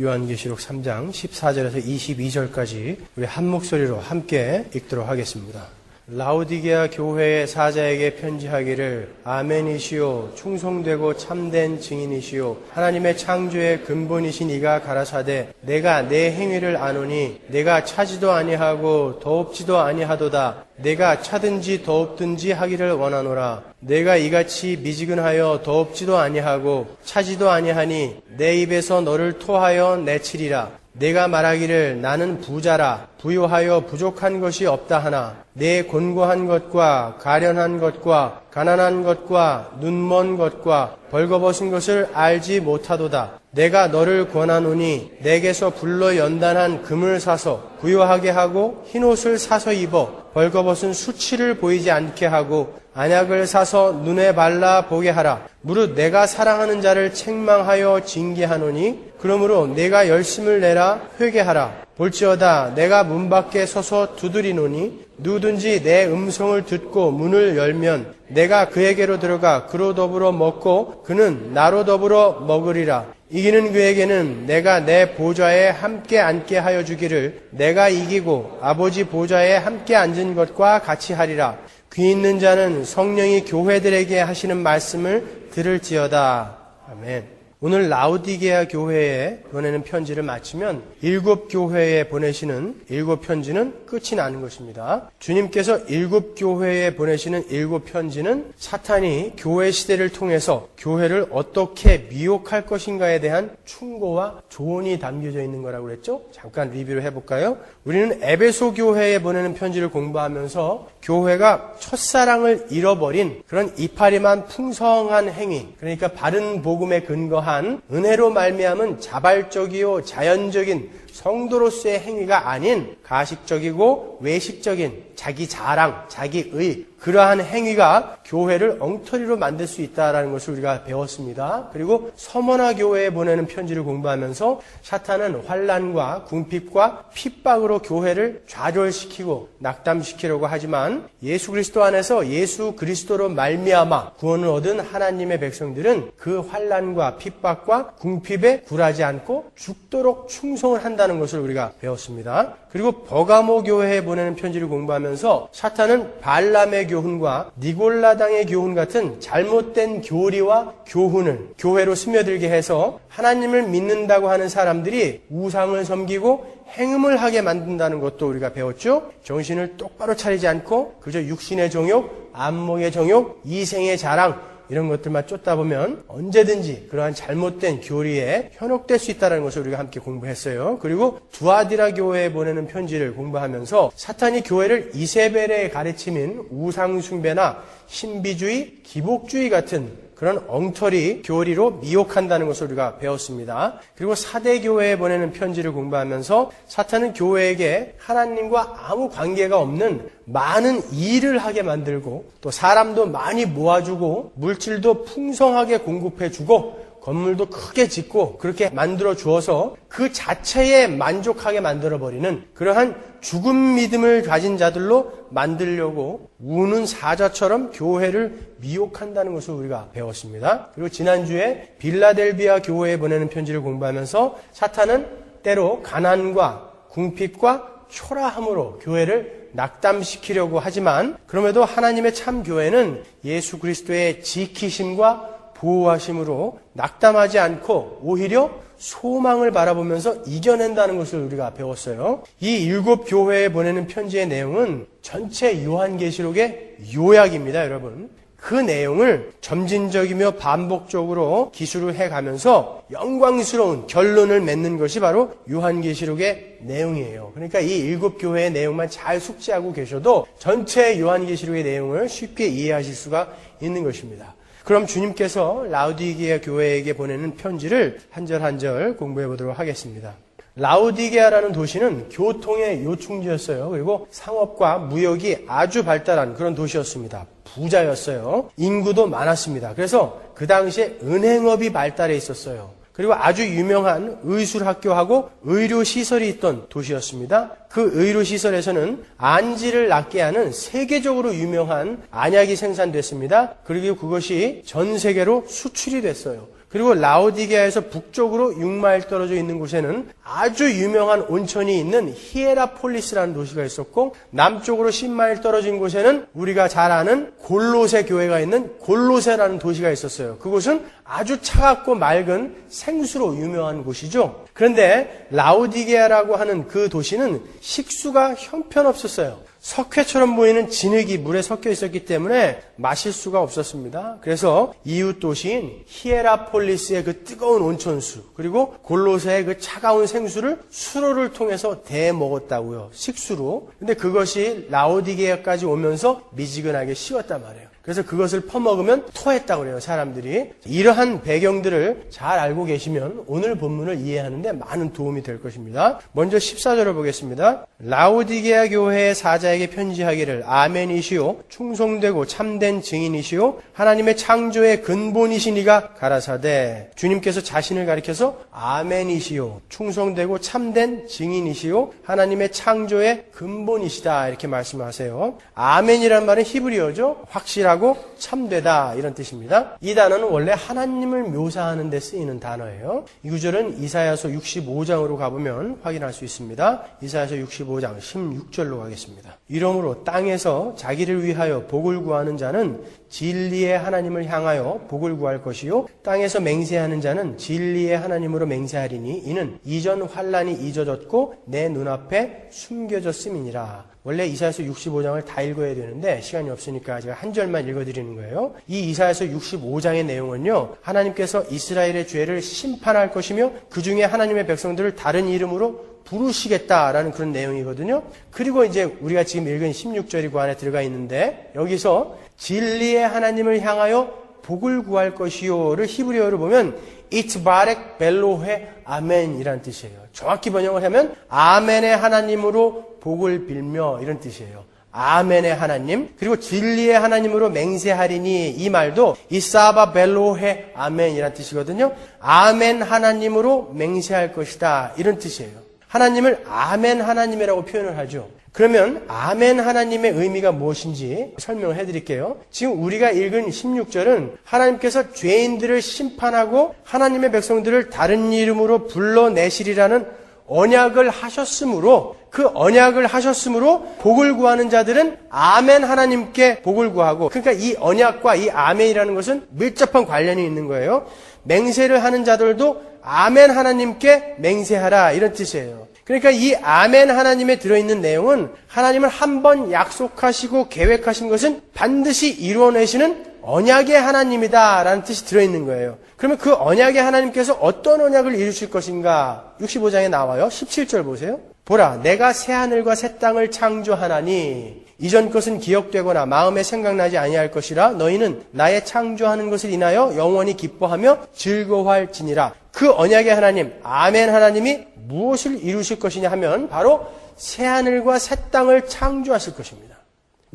요한계시록 3장 14절에서 22절까지 우리 한 목소리로 함께 읽도록 하겠습니다. 라오디게아 교회의 사자에게 편지하기를 아멘이시오 충성되고 참된 증인이시오 하나님의 창조의 근본이신 이가 가라사대 내가 내 행위를 아노니 내가 차지도 아니하고 더웁지도 아니하도다 내가 차든지 더웁든지 하기를 원하노라 내가 이같이 미지근하여 더웁지도 아니하고 차지도 아니하니 내 입에서 너를 토하여 내치리라 내가 말하기를 나는 부자라 부요하여 부족한 것이 없다 하나 내 곤고한 것과 가련한 것과 가난한 것과 눈먼 것과 벌거벗은 것을 알지 못하도다. 내가 너를 권하노니 내게서 불로 연단한 금을 사서 부요하게 하고 흰옷을 사서 입어 벌거벗은 수치를 보이지 않게 하고 안약을 사서 눈에 발라 보게 하라. 무릇 내가 사랑하는 자를 책망하여 징계하노니 그러므로 내가 열심을 내라 회개하라. 볼지어다 내가 문 밖에 서서 두드리노니 누구든지 내 음성을 듣고 문을 열면 내가 그에게로 들어가 그로 더불어 먹고 그는 나로 더불어 먹으리라. 이기는 그에게는 내가 내 보좌에 함께 앉게 하여 주기를 내가 이기고 아버지 보좌에 함께 앉은 것과 같이 하리라. 귀 있는 자는 성령이 교회들에게 하시는 말씀을 들을지어다. 아멘. 오늘 라오디게아 교회에 보내는 편지를 마치면 7교회에 보내시는 7편지는 끝이 나는 것입니다. 주님께서 7교회에 보내시는 7편지는 사탄이 교회 시대를 통해서 교회를 어떻게 미혹할 것인가에 대한 충고와 조언이 담겨져 있는 거라고 그랬죠? 잠깐 리뷰를 해볼까요? 우리는 에베소 교회에 보내는 편지를 공부하면서 교회가 첫사랑을 잃어버린 그런 이파리만 풍성한 행위, 그러니까 바른 복음에 근거한 은혜로 말미암은 자발적이요 자연적인 성도로서의 행위가 아닌 가식적이고 외식적인 자기 자랑, 자기의 그러한 행위가 교회를 엉터리로 만들 수 있다는 것을 우리가 배웠습니다. 그리고 서머나 교회에 보내는 편지를 공부하면서 사탄은 환난과 궁핍과 핍박으로 교회를 좌절시키고 낙담시키려고 하지만 예수 그리스도 안에서 예수 그리스도로 말미암아 구원을 얻은 하나님의 백성들은 그 환난과 핍박과 궁핍에 굴하지 않고 죽도록 충성을 한다는 것을 우리가 배웠습니다. 그리고 버가모 교회에 보내는 편지를 공부하면서 사탄은 발람의 교훈과 니골라당의 교훈 같은 잘못된 교리와 교훈을 교회로 스며들게 해서 하나님을 믿는다고 하는 사람들이 우상을 섬기고 행음을 하게 만든다는 것도 우리가 배웠죠. 정신을 똑바로 차리지 않고 그저 육신의 정욕, 안목의 정욕, 이생의 자랑 이런 것들만 쫓다 보면 언제든지 그러한 잘못된 교리에 현혹될 수 있다는 것을 우리가 함께 공부했어요. 그리고 두아디라 교회에 보내는 편지를 공부하면서 사탄이 교회를 이세벨의 가르침인 우상숭배나 신비주의, 기복주의 같은 그런 엉터리 교리로 미혹한다는 것을 우리가 배웠습니다. 그리고 사대교회에 보내는 편지를 공부하면서 사탄은 교회에게 하나님과 아무 관계가 없는 많은 일을 하게 만들고 또 사람도 많이 모아주고 물질도 풍성하게 공급해주고 건물도 크게 짓고 그렇게 만들어 주어서 그 자체에 만족하게 만들어버리는 그러한 죽은 믿음을 가진 자들로 만들려고 우는 사자처럼 교회를 미혹한다는 것을 우리가 배웠습니다. 그리고 지난주에 빌라델비아 교회에 보내는 편지를 공부하면서 사탄은 때로 가난과 궁핍과 초라함으로 교회를 낙담시키려고 하지만 그럼에도 하나님의 참 교회는 예수 그리스도의 지키심과 보호하심으로 낙담하지 않고 오히려 소망을 바라보면서 이겨낸다는 것을 우리가 배웠어요. 이 7교회에 보내는 편지의 내용은 전체 요한계시록의 요약입니다, 여러분. 그 내용을 점진적이며 반복적으로 기술을 해가면서 영광스러운 결론을 맺는 것이 바로 요한계시록의 내용이에요. 그러니까 이 7교회의 내용만 잘 숙지하고 계셔도 전체 요한계시록의 내용을 쉽게 이해하실 수가 있는 것입니다. 그럼 주님께서 라오디게아 교회에게 보내는 편지를 한 절 한 절 공부해 보도록 하겠습니다. 라오디게아라는 도시는 교통의 요충지였어요. 그리고 상업과 무역이 아주 발달한 그런 도시였습니다. 부자였어요. 인구도 많았습니다. 그래서 그 당시에 은행업이 발달해 있었어요. 그리고 아주 유명한 의술학교하고 의료시설이 있던 도시였습니다. 그 의료시설에서는 안지를 낫게 하는 세계적으로 유명한 안약이 생산됐습니다. 그리고 그것이 전 세계로 수출이 됐어요. 그리고 라오디게아에서 북쪽으로 6마일 떨어져 있는 곳에는 아주 유명한 온천이 있는 히에라폴리스라는 도시가 있었고, 남쪽으로 10마일 떨어진 곳에는 우리가 잘 아는 골로새 교회가 있는 골로새라는 도시가 있었어요. 그곳은 아주 차갑고 맑은 생수로 유명한 곳이죠. 그런데 라오디게아라고 하는 그 도시는 식수가 형편없었어요. 석회처럼 보이는 진흙이 물에 섞여 있었기 때문에 마실 수가 없었습니다. 그래서 이웃 도시인 히에라폴리스의 그 뜨거운 온천수, 그리고 골로새의 그 차가운 생수를 수로를 통해서 대 먹었다고요. 식수로. 근데 그것이 라오디게아까지 오면서 미지근하게 식었단 말이에요. 그래서 그것을 퍼먹으면 토했다고 그래요, 사람들이. 이러한 배경들을 잘 알고 계시면 오늘 본문을 이해하는데 많은 도움이 될 것입니다. 먼저 14절을 보겠습니다. 라오디게아 교회의 사자에게 편지하기를 아멘이시오 충성되고 참된 증인이시오 하나님의 창조의 근본이시니가 가라사대. 주님께서 자신을 가리켜서 아멘이시오 충성되고 참된 증인이시오 하나님의 창조의 근본이시다 이렇게 말씀하세요. 아멘이라는 말은 히브리어죠. 확실하고 참되다 이런 뜻입니다. 이 단어는 원래 하나님을 묘사하는 데 쓰이는 단어예요. 이 구절은 이사야서 65장으로 가보면 확인할 수 있습니다. 이사야서 65장 16절로 가겠습니다. 이러므로 땅에서 자기를 위하여 복을 구하는 자는 진리의 하나님을 향하여 복을 구할 것이요 땅에서 맹세하는 자는 진리의 하나님으로 맹세하리니 이는 이전 환란이 잊어졌고 내 눈앞에 숨겨졌음이니라. 원래 이사야서 65장을 다 읽어야 되는데 시간이 없으니까 제가 한 절만 읽어드리는 거예요. 이 이사야서 65장의 내용은요, 하나님께서 이스라엘의 죄를 심판할 것이며 그 중에 하나님의 백성들을 다른 이름으로 부르시겠다라는 그런 내용이거든요. 그리고 이제 우리가 지금 읽은 16절이 그 안에 들어가 있는데, 여기서 진리의 하나님을 향하여 복을 구할 것이요를 히브리어로 보면 이트바렉 벨로헤 아멘이라는 뜻이에요. 정확히 번역을 하면 아멘의 하나님으로 복을 빌며 이런 뜻이에요. 아멘의 하나님, 그리고 진리의 하나님으로 맹세하리니 이 말도 이사바 벨로헤 아멘이라는 뜻이거든요. 아멘 하나님으로 맹세할 것이다 이런 뜻이에요. 하나님을 아멘 하나님이라고 표현을 하죠. 그러면 아멘 하나님의 의미가 무엇인지 설명을 해드릴게요. 지금 우리가 읽은 16절은 하나님께서 죄인들을 심판하고 하나님의 백성들을 다른 이름으로 불러내시리라는 언약을 하셨으므로, 그 언약을 하셨으므로 복을 구하는 자들은 아멘 하나님께 복을 구하고, 그러니까 이 언약과 이 아멘이라는 것은 밀접한 관련이 있는 거예요. 맹세를 하는 자들도 아멘 하나님께 맹세하라 이런 뜻이에요. 그러니까 이 아멘 하나님에 들어있는 내용은 하나님은 한 번 약속하시고 계획하신 것은 반드시 이루어내시는 언약의 하나님이다라는 뜻이 들어있는 거예요. 그러면 그 언약의 하나님께서 어떤 언약을 이루실 것인가? 65장에 나와요. 17절 보세요. 보라, 내가 새하늘과 새 땅을 창조하나니 이전 것은 기억되거나 마음에 생각나지 아니할 것이라 너희는 나의 창조하는 것을 인하여 영원히 기뻐하며 즐거워할지니라. 그 언약의 하나님, 아멘 하나님이 무엇을 이루실 것이냐 하면 바로 새하늘과 새 땅을 창조하실 것입니다.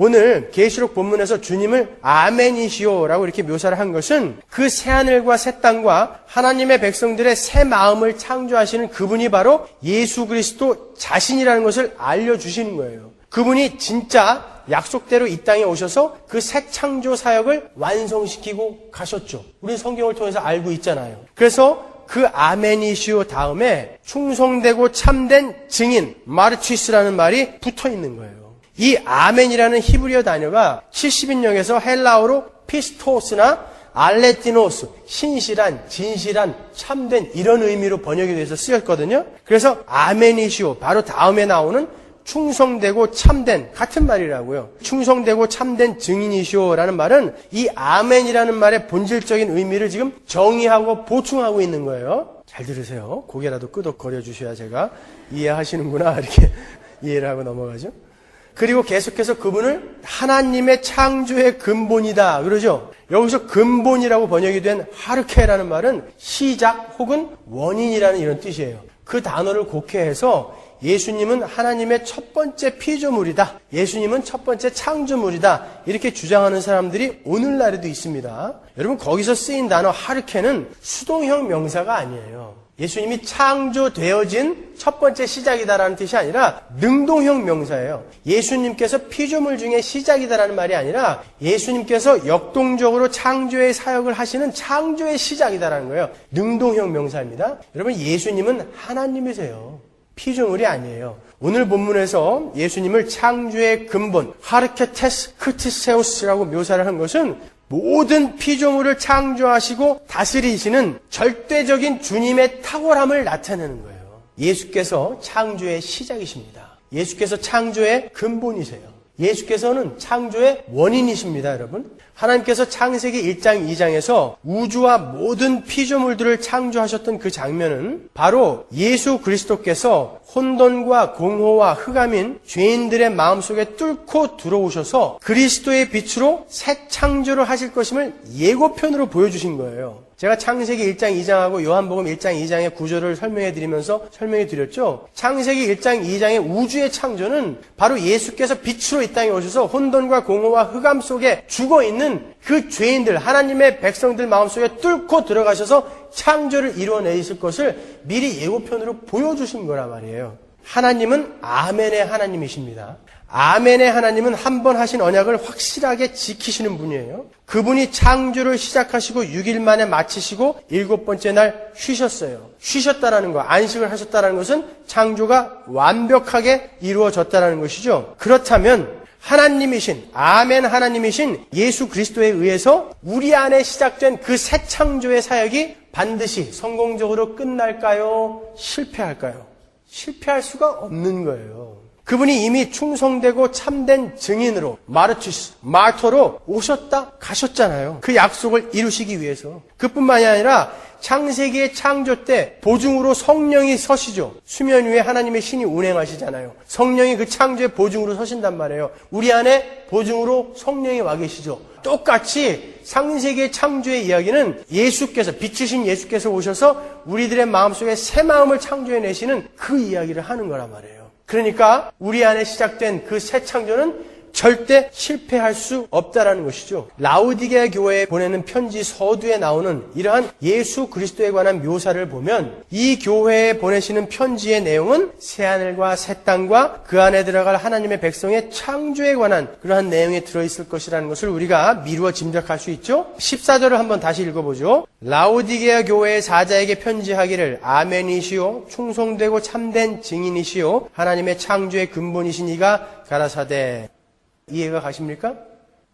오늘 계시록 본문에서 주님을 아멘이시오라고 이렇게 묘사를 한 것은 그 새하늘과 새 땅과 하나님의 백성들의 새 마음을 창조하시는 그분이 바로 예수 그리스도 자신이라는 것을 알려주시는 거예요. 그분이 진짜 약속대로 이 땅에 오셔서 그 새 창조 사역을 완성시키고 가셨죠. 우리 성경을 통해서 알고 있잖아요. 그래서 그 아멘이시오 다음에 충성되고 참된 증인 마르티스라는 말이 붙어 있는 거예요. 이 아멘이라는 히브리어 단어가 70인역에서 헬라어로 피스토스나 알레티노스, 신실한, 진실한, 참된 이런 의미로 번역이 돼서 쓰였거든요. 그래서 아멘이시오 바로 다음에 나오는 충성되고 참된 같은 말이라고요. 충성되고 참된 증인이시오라는 말은 이 아멘이라는 말의 본질적인 의미를 지금 정의하고 보충하고 있는 거예요. 잘 들으세요. 고개라도 끄덕거려 주셔야 제가 이해하시는구나 이렇게 이해를 하고 넘어가죠. 그리고 계속해서 그분을 하나님의 창조의 근본이다 그러죠. 여기서 근본이라고 번역이 된 하르케라는 말은 시작 혹은 원인이라는 이런 뜻이에요. 그 단어를 곡해해서 예수님은 하나님의 첫 번째 피조물이다. 예수님은 첫 번째 창조물이다. 이렇게 주장하는 사람들이 오늘날에도 있습니다. 여러분 거기서 쓰인 단어 하르케는 수동형 명사가 아니에요. 예수님이 창조되어진 첫 번째 시작이다라는 뜻이 아니라 능동형 명사예요. 예수님께서 피조물 중에 시작이다라는 말이 아니라 예수님께서 역동적으로 창조의 사역을 하시는 창조의 시작이다라는 거예요. 능동형 명사입니다. 여러분, 예수님은 하나님이세요. 피조물이 아니에요. 오늘 본문에서 예수님을 창조의 근본, 하르케테스 크티세우스라고 묘사를 한 것은 모든 피조물을 창조하시고 다스리시는 절대적인 주님의 탁월함을 나타내는 거예요. 예수께서 창조의 시작이십니다. 예수께서 창조의 근본이세요. 예수께서는 창조의 원인이십니다, 여러분. 하나님께서 창세기 1장, 2장에서 우주와 모든 피조물들을 창조하셨던 그 장면은 바로 예수 그리스도께서 혼돈과 공허와 흑암인 죄인들의 마음속에 뚫고 들어오셔서 그리스도의 빛으로 새 창조를 하실 것임을 예고편으로 보여주신 거예요. 제가 창세기 1장, 2장하고 요한복음 1장, 2장의 구조를 설명해 드리면서 설명해 드렸죠. 창세기 1장, 2장의 우주의 창조는 바로 예수께서 빛으로 이 땅에 오셔서 혼돈과 공허와 흑암 속에 죽어있는 그 죄인들, 하나님의 백성들 마음속에 뚫고 들어가셔서 창조를 이루어내실 것을 미리 예고편으로 보여주신 거란 말이에요. 하나님은 아멘의 하나님이십니다. 아멘의 하나님은 한 번 하신 언약을 확실하게 지키시는 분이에요. 그분이 창조를 시작하시고 6일 만에 마치시고 7번째 날 쉬셨어요. 쉬셨다라는 거, 안식을 하셨다라는 것은 창조가 완벽하게 이루어졌다라는 것이죠. 그렇다면 하나님이신, 아멘 하나님이신 예수 그리스도에 의해서 우리 안에 시작된 그 새 창조의 사역이 반드시 성공적으로 끝날까요? 실패할까요? 실패할 수가 없는 거예요. 그분이 이미 충성되고 참된 증인으로 마르토로 오셨다 가셨잖아요. 그 약속을 이루시기 위해서. 그뿐만이 아니라 창세기의 창조 때 보증으로 성령이 서시죠. 수면 위에 하나님의 신이 운행하시잖아요. 성령이 그 창조의 보증으로 서신단 말이에요. 우리 안에 보증으로 성령이 와 계시죠. 똑같이 창세기의 창조의 이야기는 예수께서, 빛이신 예수께서 오셔서 우리들의 마음속에 새 마음을 창조해내시는 그 이야기를 하는 거란 말이에요. 그러니까 우리 안에 시작된 그 새 창조는 절대 실패할 수 없다라는 것이죠. 라오디게아 교회에 보내는 편지 서두에 나오는 이러한 예수 그리스도에 관한 묘사를 보면 이 교회에 보내시는 편지의 내용은 새하늘과 새 땅과 그 안에 들어갈 하나님의 백성의 창조에 관한 그러한 내용이 들어있을 것이라는 것을 우리가 미루어 짐작할 수 있죠. 14절을 한번 다시 읽어보죠. 라오디게아 교회의 사자에게 편지하기를 아멘이시오 충성되고 참된 증인이시오 하나님의 창조의 근본이신 이가 가라사대. 이해가 가십니까?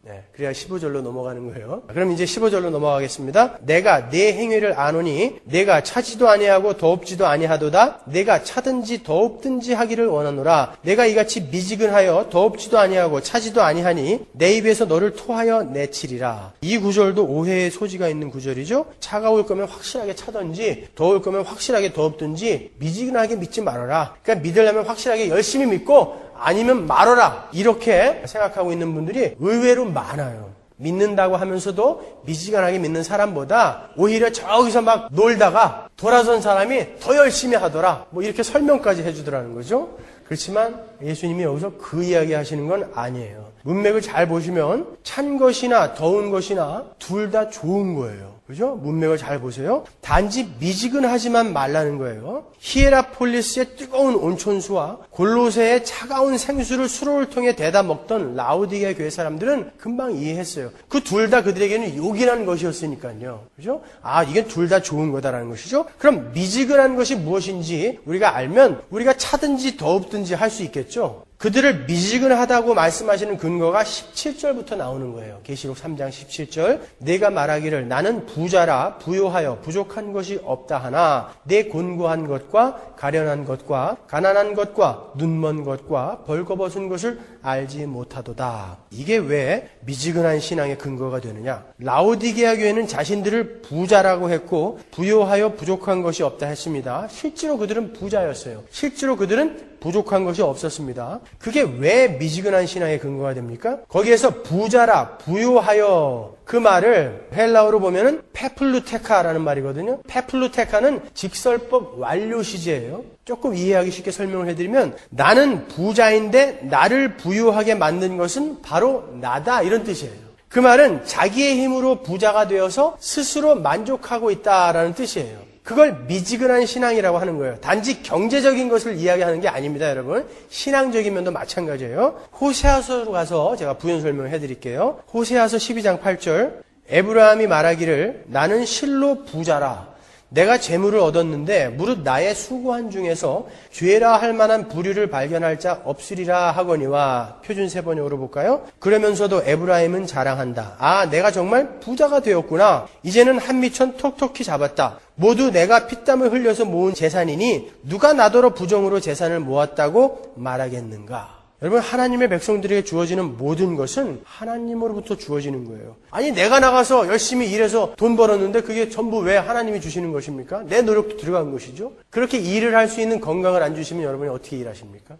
네, 그래야 15절로 넘어가는 거예요. 그럼 이제 15절로 넘어가겠습니다. 내가 내 행위를 아노니 내가 차지도 아니하고 더없지도 아니하도다. 내가 차든지 더없든지 하기를 원하노라. 내가 이같이 미지근하여 더없지도 아니하고 차지도 아니하니 내 입에서 너를 토하여 내치리라. 이 구절도 오해의 소지가 있는 구절이죠. 차가울 거면 확실하게 차든지 더울 거면 확실하게 더없든지 미지근하게 믿지 말아라. 그러니까 믿으려면 확실하게 열심히 믿고 아니면 말어라. 이렇게 생각하고 있는 분들이 의외로 많아요. 믿는다고 하면서도 미지근하게 믿는 사람보다 오히려 저기서 막 놀다가 돌아선 사람이 더 열심히 하더라. 뭐 이렇게 설명까지 해주더라는 거죠. 그렇지만 예수님이 여기서 그 이야기 하시는 건 아니에요. 문맥을 잘 보시면 찬 것이나 더운 것이나 둘 다 좋은 거예요. 그죠? 문맥을 잘 보세요. 단지 미지근하지만 말라는 거예요. 히에라폴리스의 뜨거운 온천수와 골로새의 차가운 생수를 수로를 통해 대다 먹던 라오디게아 교회 사람들은 금방 이해했어요. 그 둘 다 그들에게는 요긴한 것이었으니까요. 그죠? 아, 이게 둘 다 좋은 거다라는 것이죠. 그럼 미지근한 것이 무엇인지 우리가 알면 우리가 차든지 더웁든지 할 수 있겠죠. 그들을 미지근하다고 말씀하시는 근거가 17절부터 나오는 거예요. 계시록 3장 17절. 내가 말하기를 나는 부자라 부요하여 부족한 것이 없다 하나 내 곤고한 것과 가련한 것과 가난한 것과 눈먼 것과 벌거벗은 것을 알지 못하도다. 이게 왜 미지근한 신앙의 근거가 되느냐? 라오디게아 교회는 자신들을 부자라고 했고 부요하여 부족한 것이 없다 했습니다. 실제로 그들은 부자였어요. 실제로 그들은 부족한 것이 없었습니다. 그게 왜 미지근한 신앙의 근거가 됩니까? 거기에서 부자라 부요하여 그 말을 헬라어로 보면은 페플루테카라는 말이거든요. 페플루테카는 직설법 완료 시제예요. 조금 이해하기 쉽게 설명을 해드리면 나는 부자인데 나를 부유하게 만든 것은 바로 나다 이런 뜻이에요. 그 말은 자기의 힘으로 부자가 되어서 스스로 만족하고 있다라는 뜻이에요. 그걸 미지근한 신앙이라고 하는 거예요. 단지 경제적인 것을 이야기하는 게 아닙니다, 여러분. 신앙적인 면도 마찬가지예요. 호세아서로 가서 제가 부연 설명해 드릴게요. 호세아서 12장 8절. 에브라함이 말하기를 나는 실로 부자라. 내가 재물을 얻었는데 무릇 나의 수고한 중에서 죄라 할 만한 부류를 발견할 자 없으리라 하거니와. 표준 세번역으로 볼까요? 그러면서도 에브라임은 자랑한다. 아, 내가 정말 부자가 되었구나. 이제는 한미천 톡톡히 잡았다. 모두 내가 피땀을 흘려서 모은 재산이니 누가 나더러 부정으로 재산을 모았다고 말하겠는가. 여러분, 하나님의 백성들에게 주어지는 모든 것은 하나님으로부터 주어지는 거예요. 아니, 내가 나가서 열심히 일해서 돈 벌었는데 그게 전부 왜 하나님이 주시는 것입니까? 내 노력도 들어간 것이죠. 그렇게 일을 할 수 있는 건강을 안 주시면 여러분이 어떻게 일하십니까?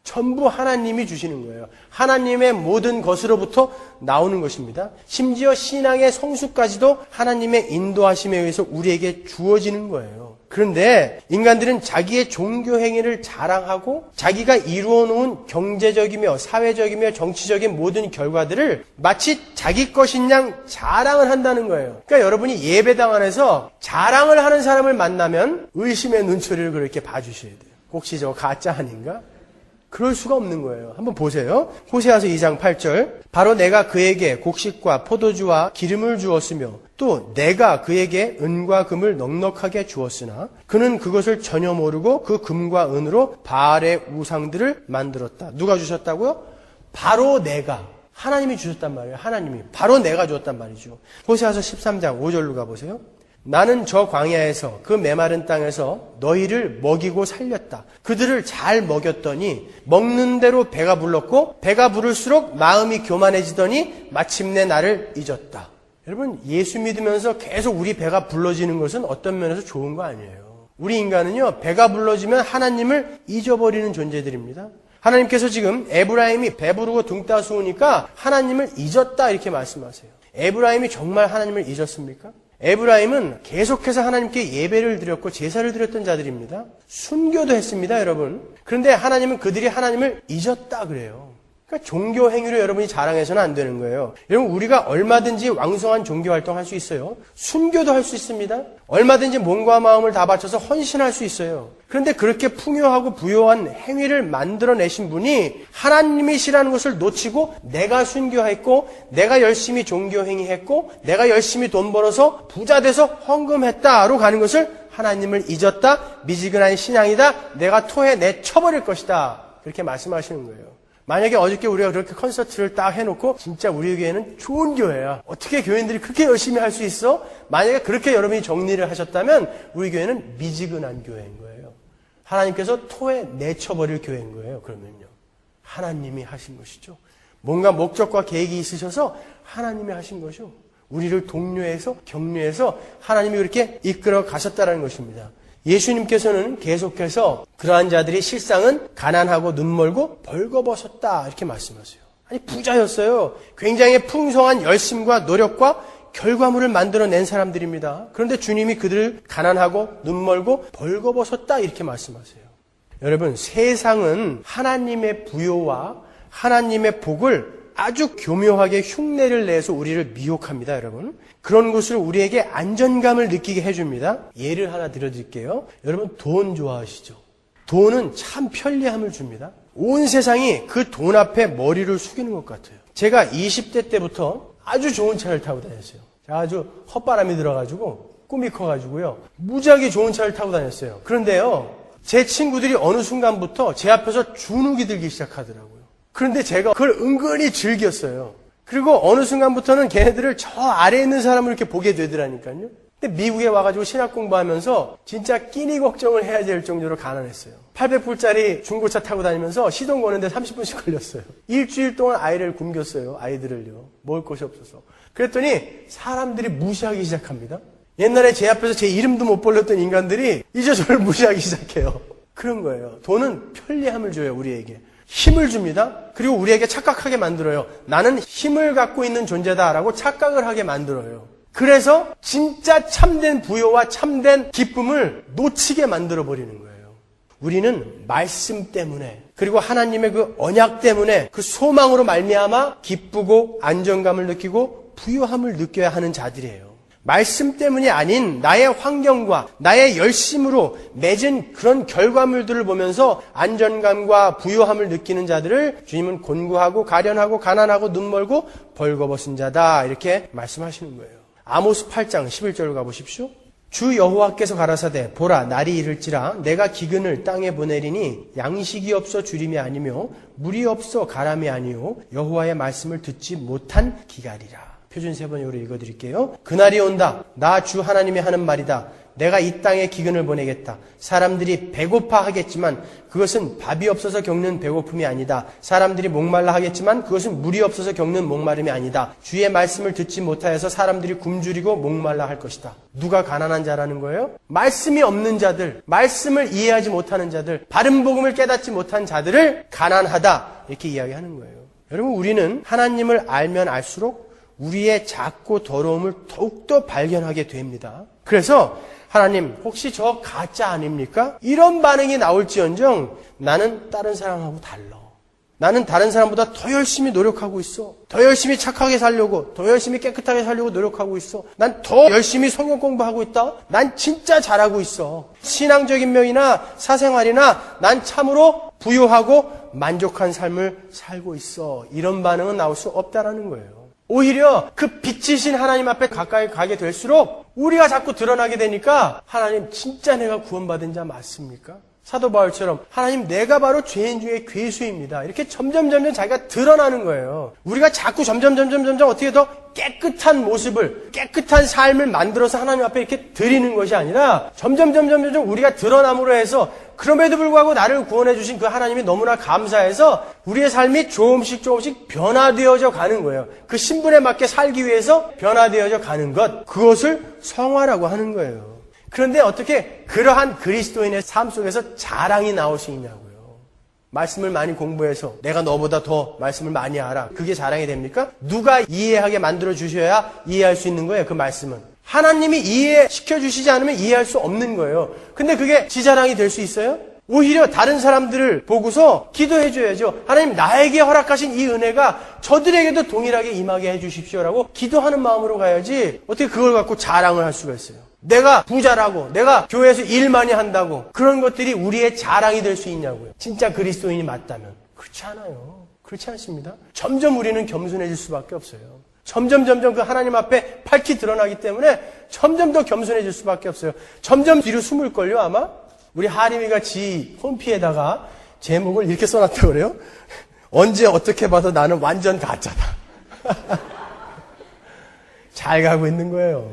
전부 하나님이 주시는 거예요. 하나님의 모든 것으로부터 나오는 것입니다. 심지어 신앙의 성수까지도 하나님의 인도하심에 의해서 우리에게 주어지는 거예요. 그런데 인간들은 자기의 종교 행위를 자랑하고 자기가 이루어 놓은 경제적이며 사회적이며 정치적인 모든 결과들을 마치 자기 것인 양 자랑을 한다는 거예요. 그러니까 여러분이 예배당 안에서 자랑을 하는 사람을 만나면 의심의 눈초리를 그렇게 봐주셔야 돼요. 혹시 저 가짜 아닌가? 그럴 수가 없는 거예요. 한번 보세요. 호세아서 2장 8절. 바로 내가 그에게 곡식과 포도주와 기름을 주었으며 또 내가 그에게 은과 금을 넉넉하게 주었으나 그는 그것을 전혀 모르고 그 금과 은으로 바알의 우상들을 만들었다. 누가 주셨다고요? 바로 내가. 하나님이 주셨단 말이에요. 하나님이. 바로 내가 주었단 말이죠. 호세아서 13장 5절로 가보세요. 나는 저 광야에서 그 메마른 땅에서 너희를 먹이고 살렸다. 그들을 잘 먹였더니 먹는 대로 배가 불렀고 배가 부를수록 마음이 교만해지더니 마침내 나를 잊었다. 여러분, 예수 믿으면서 계속 우리 배가 불러지는 것은 어떤 면에서 좋은 거 아니에요. 우리 인간은요, 배가 불러지면 하나님을 잊어버리는 존재들입니다. 하나님께서 지금 에브라임이 배부르고 등 따스우니까 하나님을 잊었다 이렇게 말씀하세요. 에브라임이 정말 하나님을 잊었습니까? 에브라임은 계속해서 하나님께 예배를 드렸고 제사를 드렸던 자들입니다. 순교도 했습니다, 여러분. 그런데 하나님은 그들이 하나님을 잊었다 그래요. 그러니까 종교 행위로 여러분이 자랑해서는 안 되는 거예요. 여러분, 우리가 얼마든지 왕성한 종교 활동할 수 있어요. 순교도 할 수 있습니다. 얼마든지 몸과 마음을 다 바쳐서 헌신할 수 있어요. 그런데 그렇게 풍요하고 부요한 행위를 만들어내신 분이 하나님이시라는 것을 놓치고 내가 순교했고 내가 열심히 종교 행위했고 내가 열심히 돈 벌어서 부자 돼서 헌금했다로 가는 것을 하나님을 잊었다. 미지근한 신앙이다. 내가 토해 내쳐버릴 것이다. 그렇게 말씀하시는 거예요. 만약에 어저께 우리가 그렇게 콘서트를 딱 해놓고 진짜 우리 교회는 좋은 교회야. 어떻게 교인들이 그렇게 열심히 할 수 있어? 만약에 그렇게 여러분이 정리를 하셨다면 우리 교회는 미지근한 교회인 거예요. 하나님께서 토에 내쳐버릴 교회인 거예요. 그러면요. 하나님이 하신 것이죠. 뭔가 목적과 계획이 있으셔서 하나님이 하신 것이죠. 우리를 독려해서 격려해서 하나님이 그렇게 이끌어 가셨다는 것입니다. 예수님께서는 계속해서 그러한 자들이 실상은 가난하고 눈멀고 벌거벗었다 이렇게 말씀하세요. 아니, 부자였어요. 굉장히 풍성한 열심과 노력과 결과물을 만들어낸 사람들입니다. 그런데 주님이 그들을 가난하고 눈멀고 벌거벗었다 이렇게 말씀하세요. 여러분, 세상은 하나님의 부요와 하나님의 복을 아주 교묘하게 흉내를 내서 우리를 미혹합니다, 여러분. 그런 것을 우리에게 안전감을 느끼게 해줍니다. 예를 하나 들어드릴게요. 여러분, 돈 좋아하시죠? 돈은 참 편리함을 줍니다. 온 세상이 그 돈 앞에 머리를 숙이는 것 같아요. 제가 20대 때부터 아주 좋은 차를 타고 다녔어요. 제가 아주 헛바람이 들어가지고 꿈이 커가지고요. 무지하게 좋은 차를 타고 다녔어요. 그런데요, 제 친구들이 어느 순간부터 제 앞에서 주눅이 들기 시작하더라고요. 그런데 제가 그걸 은근히 즐겼어요. 그리고 어느 순간부터는 걔네들을 저 아래에 있는 사람을 이렇게 보게 되더라니까요. 근데 미국에 와가지고 신학 공부하면서 진짜 끼니 걱정을 해야 될 정도로 가난했어요. 800불짜리 중고차 타고 다니면서 시동 거는데 30분씩 걸렸어요. 일주일 동안 아이를 굶겼어요. 아이들을요. 먹을 것이 없어서. 그랬더니 사람들이 무시하기 시작합니다. 옛날에 제 앞에서 제 이름도 못 불렀던 인간들이 이제 저를 무시하기 시작해요. 그런 거예요. 돈은 편리함을 줘요, 우리에게. 힘을 줍니다. 그리고 우리에게 착각하게 만들어요. 나는 힘을 갖고 있는 존재다라고 착각을 하게 만들어요. 그래서 진짜 참된 부요와 참된 기쁨을 놓치게 만들어버리는 거예요. 우리는 말씀 때문에 그리고 하나님의 그 언약 때문에 그 소망으로 말미암아 기쁘고 안정감을 느끼고 부요함을 느껴야 하는 자들이에요. 말씀 때문이 아닌 나의 환경과 나의 열심으로 맺은 그런 결과물들을 보면서 안전감과 부요함을 느끼는 자들을 주님은 곤고하고 가련하고 가난하고 눈멀고 벌거벗은 자다 이렇게 말씀하시는 거예요. 아모스 8장 11절 가보십시오. 주 여호와께서 가라사대 보라 날이 이를지라 내가 기근을 땅에 보내리니 양식이 없어 주림이 아니며 물이 없어 가람이 아니요 여호와의 말씀을 듣지 못한 기갈이라. 표준 세 번역으로 읽어드릴게요. 그날이 온다. 나 주 하나님이 하는 말이다. 내가 이 땅에 기근을 보내겠다. 사람들이 배고파 하겠지만 그것은 밥이 없어서 겪는 배고픔이 아니다. 사람들이 목말라 하겠지만 그것은 물이 없어서 겪는 목마름이 아니다. 주의 말씀을 듣지 못하여서 사람들이 굶주리고 목말라 할 것이다. 누가 가난한 자라는 거예요? 말씀이 없는 자들, 말씀을 이해하지 못하는 자들, 바른 복음을 깨닫지 못한 자들을 가난하다 이렇게 이야기하는 거예요. 여러분 우리는 하나님을 알면 알수록 우리의 작고 더러움을 더욱더 발견하게 됩니다. 그래서 하나님 혹시 저 가짜 아닙니까? 이런 반응이 나올지언정 나는 다른 사람하고 달라. 나는 다른 사람보다 더 열심히 노력하고 있어. 더 열심히 착하게 살려고, 더 열심히 깨끗하게 살려고 노력하고 있어. 난 더 열심히 성경 공부하고 있다. 난 진짜 잘하고 있어. 신앙적인 면이나 사생활이나 난 참으로 부유하고 만족한 삶을 살고 있어. 이런 반응은 나올 수 없다라는 거예요. 오히려 그 빛이신 하나님 앞에 가까이 가게 될수록 우리가 자꾸 드러나게 되니까 하나님 진짜 내가 구원받은 자 맞습니까? 사도 바울처럼 하나님 내가 바로 죄인 중에 괴수입니다. 이렇게 점점 자기가 드러나는 거예요. 우리가 자꾸 점점 어떻게 더 깨끗한 모습을 깨끗한 삶을 만들어서 하나님 앞에 이렇게 드리는 것이 아니라 점점 우리가 드러남으로 해서 그럼에도 불구하고 나를 구원해 주신 그 하나님이 너무나 감사해서 우리의 삶이 조금씩 변화되어져 가는 거예요. 그 신분에 맞게 살기 위해서 변화되어져 가는 것, 그것을 성화라고 하는 거예요. 그런데 어떻게 그러한 그리스도인의 삶 속에서 자랑이 나올 수 있냐고요. 말씀을 많이 공부해서 내가 너보다 더 말씀을 많이 알아. 그게 자랑이 됩니까? 누가 이해하게 만들어 주셔야 이해할 수 있는 거예요. 그 말씀은. 하나님이 이해시켜 주시지 않으면 이해할 수 없는 거예요. 근데 그게 지 자랑이 될 수 있어요? 오히려 다른 사람들을 보고서 기도해 줘야죠. 하나님 나에게 허락하신 이 은혜가 저들에게도 동일하게 임하게 해 주십시오라고 기도하는 마음으로 가야지 어떻게 그걸 갖고 자랑을 할 수가 있어요. 내가 부자라고, 내가 교회에서 일 많이 한다고 그런 것들이 우리의 자랑이 될 수 있냐고요. 진짜 그리스도인이 맞다면. 그렇지 않아요. 그렇지 않습니다. 점점 우리는 겸손해질 수밖에 없어요. 점점 그 하나님 앞에 밝히 드러나기 때문에 점점 더 겸손해질 수밖에 없어요. 점점 뒤로 숨을걸요 아마? 우리 하림이가 지 홈피에다가 제목을 이렇게 써놨다고 그래요. 언제 어떻게 봐도 나는 완전 가짜다. 잘 가고 있는 거예요.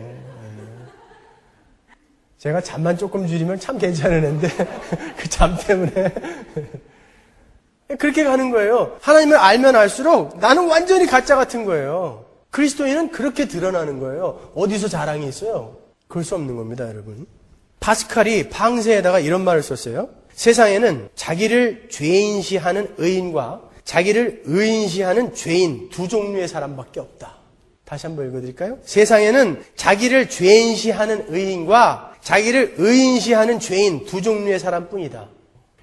제가 잠만 조금 줄이면 참 괜찮은 애인데 그 잠 때문에 그렇게 가는 거예요. 하나님을 알면 알수록 나는 완전히 가짜 같은 거예요. 그리스도인은 그렇게 드러나는 거예요. 어디서 자랑이 있어요? 그럴 수 없는 겁니다, 여러분. 파스칼이 방세에다가 이런 말을 썼어요. 세상에는 자기를 죄인시하는 의인과 자기를 의인시하는 죄인 두 종류의 사람밖에 없다. 다시 한번 읽어드릴까요? 세상에는 자기를 죄인시하는 의인과 자기를 의인시하는 죄인 두 종류의 사람뿐이다.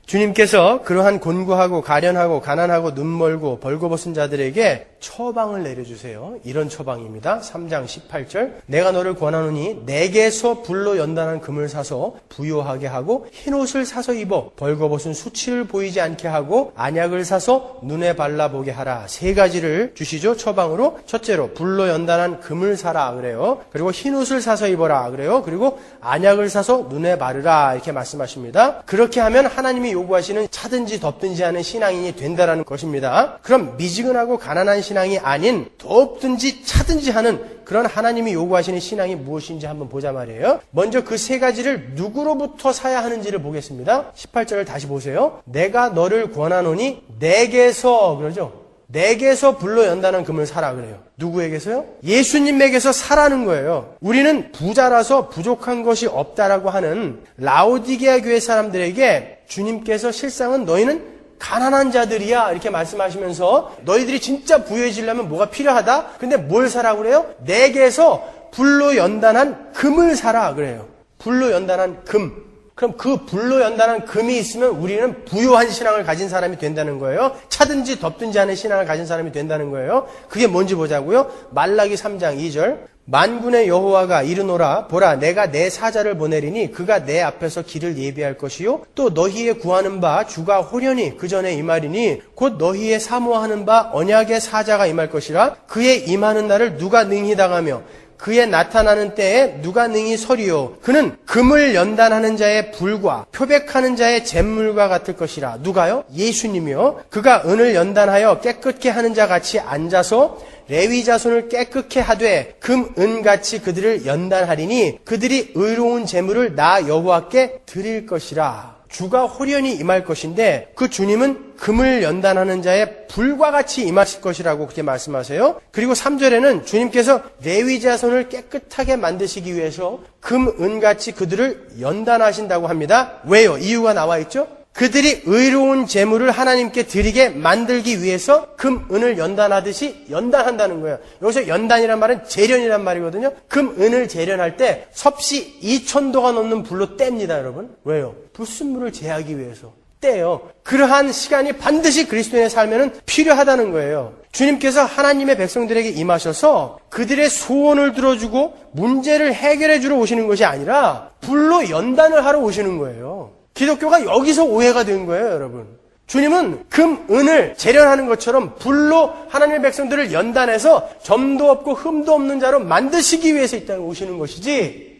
주님께서 그러한 곤고하고 가련하고 가난하고 눈멀고 벌거벗은 자들에게 처방을 내려주세요. 이런 처방입니다. 3장 18절 내가 너를 권하노니 내게서 불로 연단한 금을 사서 부요하게 하고 흰옷을 사서 입어 벌거벗은 수치를 보이지 않게 하고 안약을 사서 눈에 발라보게 하라. 세 가지를 주시죠. 처방으로. 첫째로 불로 연단한 금을 사라 그래요. 그리고 흰옷을 사서 입어라 그래요. 그리고 안약을 사서 눈에 바르라 이렇게 말씀하십니다. 그렇게 하면 하나님이 요구하시는 차든지 덥든지 하는 신앙인이 된다라는 것입니다. 그럼 미지근하고 가난한 신앙이 아닌 덥든지 차든지 하는 그런 하나님이 요구하시는 신앙이 무엇인지 한번 보자 말이에요. 먼저 그 세 가지를 누구로부터 사야 하는지를 보겠습니다. 18절을 다시 보세요. 내가 너를 권하노니 내게서 그러죠. 내게서 불로 연단한 금을 사라 그래요. 누구에게서요? 예수님에게서 사라는 거예요. 우리는 부자라서 부족한 것이 없다라고 하는 라오디게아 교회 사람들에게 주님께서 실상은 너희는 가난한 자들이야 이렇게 말씀하시면서 너희들이 진짜 부유해지려면 뭐가 필요하다? 근데 뭘 사라 그래요? 내게서 불로 연단한 금을 사라 그래요. 불로 연단한 금. 그럼 그 불로 연단한 금이 있으면 우리는 부유한 신앙을 가진 사람이 된다는 거예요. 차든지 덥든지 하는 신앙을 가진 사람이 된다는 거예요. 그게 뭔지 보자고요. 말라기 3장 2절 만군의 여호와가 이르노라 보라 내가 내 사자를 보내리니 그가 내 앞에서 길을 예비할 것이요 또 너희의 구하는 바 주가 호련히 그 전에 임하리니 곧 너희의 사모하는 바 언약의 사자가 임할 것이라 그의 임하는 날을 누가 능히 당하며 그의 나타나는 때에 누가 능히 서리요 그는 금을 연단하는 자의 불과 표백하는 자의 잿물과 같을 것이라. 누가요? 예수님이요. 그가 은을 연단하여 깨끗게 하는 자 같이 앉아서 레위 자손을 깨끗게 하되 금, 은같이 그들을 연단하리니 그들이 의로운 제물을 나 여호와께 드릴 것이라. 주가 호련히 임할 것인데 그 주님은 금을 연단하는 자의 불과 같이 임하실 것이라고 그렇게 말씀하세요. 그리고 3절에는 주님께서 레위 자손을 깨끗하게 만드시기 위해서 금, 은같이 그들을 연단하신다고 합니다. 왜요? 이유가 나와 있죠? 그들이 의로운 제물을 하나님께 드리게 만들기 위해서 금, 은을 연단하듯이 연단한다는 거예요. 여기서 연단이란 말은 재련이란 말이거든요. 금, 은을 재련할 때 섭씨 2000도가 넘는 불로 뗍니다, 여러분. 왜요? 불순물을 제하기 위해서 떼요. 그러한 시간이 반드시 그리스도인의 삶에는 필요하다는 거예요. 주님께서 하나님의 백성들에게 임하셔서 그들의 소원을 들어주고 문제를 해결해 주러 오시는 것이 아니라 불로 연단을 하러 오시는 거예요. 기독교가 여기서 오해가 된 거예요, 여러분. 주님은 금, 은을 재련하는 것처럼 불로 하나님의 백성들을 연단해서 점도 없고 흠도 없는 자로 만드시기 위해서 이 땅에 오시는 것이지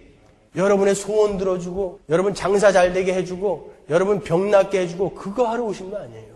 여러분의 소원 들어주고 여러분 장사 잘 되게 해주고 여러분 병 낫게 해주고 그거 하러 오신 거 아니에요.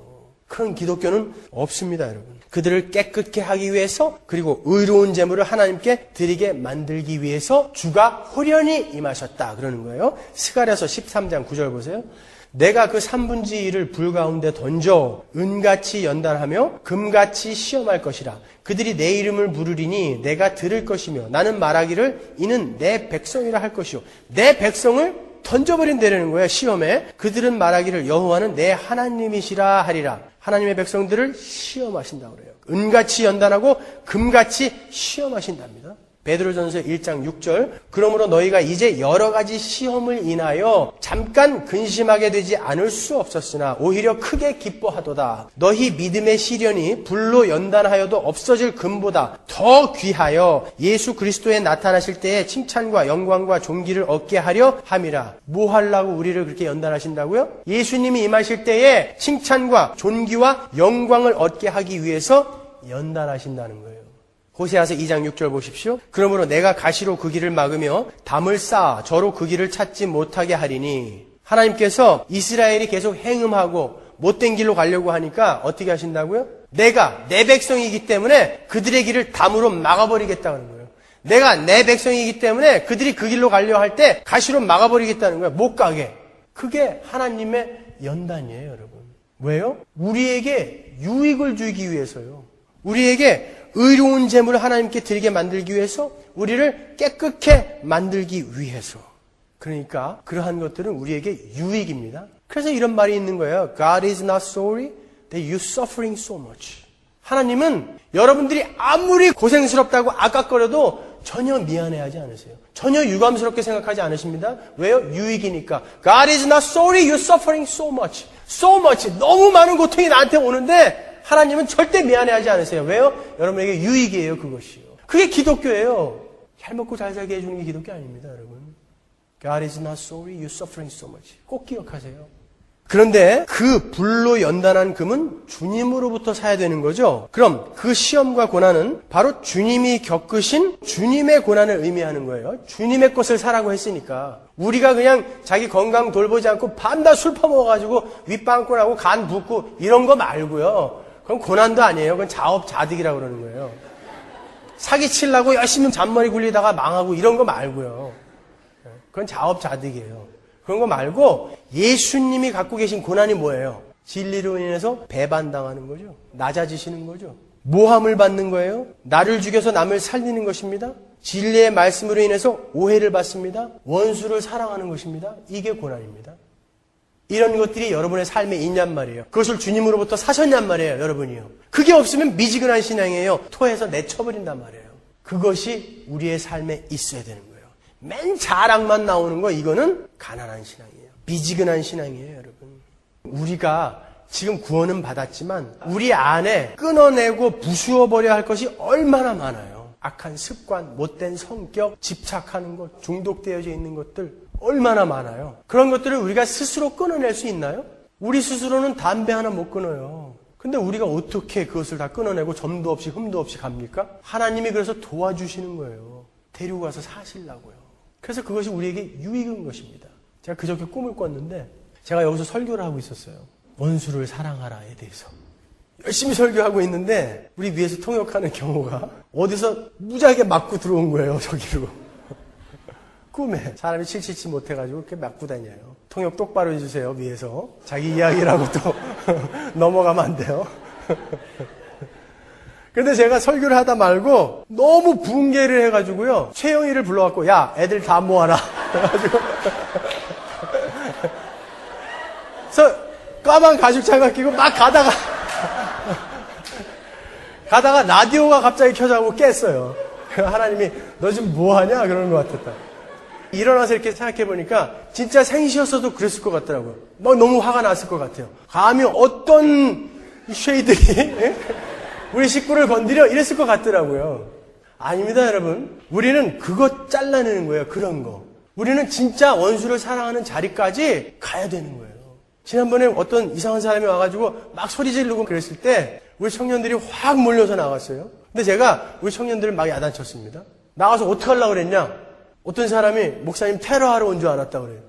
그런 기독교는 없습니다, 여러분. 그들을 깨끗게 하기 위해서 그리고 의로운 제물을 하나님께 드리게 만들기 위해서 주가 호련히 임하셨다 그러는 거예요. 스가랴서 13장 9절 보세요. 내가 그 3분의 1을 불 가운데 던져 은같이 연단하며 금같이 시험할 것이라. 그들이 내 이름을 부르리니 내가 들을 것이며 나는 말하기를 이는 내 백성이라 할 것이요. 내 백성을 던져버린다는 거예요. 시험에. 그들은 말하기를 여호와는 내 하나님이시라 하리라. 하나님의 백성들을 시험하신다고 그래요. 은같이 연단하고 금같이 시험하신답니다. 베드로전서 1장 6절 그러므로 너희가 이제 여러 가지 시험을 인하여 잠깐 근심하게 되지 않을 수 없었으나 오히려 크게 기뻐하도다. 너희 믿음의 시련이 불로 연단하여도 없어질 금보다 더 귀하여 예수 그리스도에 나타나실 때에 칭찬과 영광과 존귀를 얻게 하려 함이라. 뭐 하려고 우리를 그렇게 연단하신다고요? 예수님이 임하실 때에 칭찬과 존귀와 영광을 얻게 하기 위해서 연단하신다는 거예요. 호세아서 2장 6절 보십시오. 그러므로 내가 가시로 그 길을 막으며 담을 쌓아 저로 그 길을 찾지 못하게 하리니. 하나님께서 이스라엘이 계속 행음하고 못된 길로 가려고 하니까 어떻게 하신다고요? 내가 내 백성이기 때문에 그들의 길을 담으로 막아버리겠다는 거예요. 내가 내 백성이기 때문에 그들이 그 길로 가려고 할 때 가시로 막아버리겠다는 거예요. 못 가게. 그게 하나님의 연단이에요, 여러분. 왜요? 우리에게 유익을 주기 위해서요. 우리에게 의로운 제물을 하나님께 드리게 만들기 위해서 우리를 깨끗게 만들기 위해서. 그러니까 그러한 것들은 우리에게 유익입니다. 그래서 이런 말이 있는 거예요. God is not sorry that you're suffering so much. 하나님은 여러분들이 아무리 고생스럽다고 아깝거려도 전혀 미안해하지 않으세요. 전혀 유감스럽게 생각하지 않으십니다. 왜요? 유익이니까. God is not sorry you're suffering so much. So much. 너무 많은 고통이 나한테 오는데 하나님은 절대 미안해하지 않으세요. 왜요? 여러분에게 유익이에요, 그것이요. 그게 기독교예요. 잘 먹고 잘 살게 해주는 게 기독교 아닙니다, 여러분. God is not sorry, you're suffering so much. 꼭 기억하세요. 그런데 그 불로 연단한 금은 주님으로부터 사야 되는 거죠. 그럼 그 시험과 고난은 바로 주님이 겪으신 주님의 고난을 의미하는 거예요. 주님의 것을 사라고 했으니까. 우리가 그냥 자기 건강 돌보지 않고 밤낮 술 퍼먹어가지고 윗방구나고 간 붓고 이런 거 말고요. 그건 고난도 아니에요. 그건 자업자득이라고 그러는 거예요. 사기치려고 열심히 잔머리 굴리다가 망하고 이런 거 말고요. 그건 자업자득이에요. 그런 거 말고 예수님이 갖고 계신 고난이 뭐예요? 진리로 인해서 배반당하는 거죠. 낮아지시는 거죠. 모함을 받는 거예요. 나를 죽여서 남을 살리는 것입니다. 진리의 말씀으로 인해서 오해를 받습니다. 원수를 사랑하는 것입니다. 이게 고난입니다. 이런 것들이 여러분의 삶에 있냔 말이에요. 그것을 주님으로부터 사셨냔 말이에요, 여러분이요. 그게 없으면 미지근한 신앙이에요. 토해서 내쳐버린단 말이에요. 그것이 우리의 삶에 있어야 되는 거예요. 맨 자랑만 나오는 거, 이거는 가난한 신앙이에요. 미지근한 신앙이에요, 여러분. 우리가 지금 구원은 받았지만 우리 안에 끊어내고 부수어버려야 할 것이 얼마나 많아요. 악한 습관, 못된 성격, 집착하는 것, 중독되어져 있는 것들 얼마나 많아요. 그런 것들을 우리가 스스로 끊어낼 수 있나요? 우리 스스로는 담배 하나 못 끊어요. 근데 우리가 어떻게 그것을 다 끊어내고 점도 없이 흠도 없이 갑니까? 하나님이 그래서 도와주시는 거예요. 데리고 가서 사시려고요. 그래서 그것이 우리에게 유익인 것입니다. 제가 그저께 꿈을 꿨는데 제가 여기서 설교를 하고 있었어요. 원수를 사랑하라에 대해서. 열심히 설교하고 있는데 우리 위에서 통역하는 경우가 어디서 무지하게 맞고 들어온 거예요. 저기로. 꿈에 사람이 칠칠치 못해가지고 이렇게 맞고 다녀요. 통역 똑바로 해주세요. 위에서. 자기 이야기라고 또 넘어가면 안 돼요. 근데 제가 설교를 하다 말고 너무 붕괴를 해가지고요. 최영희를 불러갖고 야 애들 다 모아라. 그래가지고 그래서 까만 가죽 장갑 끼고 막 가다가 라디오가 갑자기 켜져가고 깼어요. 하나님이 너 지금 뭐하냐 그러는 것 같았다. 일어나서 이렇게 생각해보니까 진짜 생시였어도 그랬을 것 같더라고요. 막 너무 화가 났을 것 같아요. 감히 어떤 쉐이들이 우리 식구를 건드려 이랬을 것 같더라고요. 아닙니다, 여러분. 우리는 그것 잘라내는 거예요. 그런 거. 우리는 진짜 원수를 사랑하는 자리까지 가야 되는 거예요. 지난번에 어떤 이상한 사람이 와가지고 막 소리 지르고 그랬을 때 우리 청년들이 확 몰려서 나갔어요. 근데 제가 우리 청년들을 막 야단쳤습니다. 나가서 어떻게 하려고 그랬냐? 어떤 사람이 목사님 테러하러 온 줄 알았다고 그래요.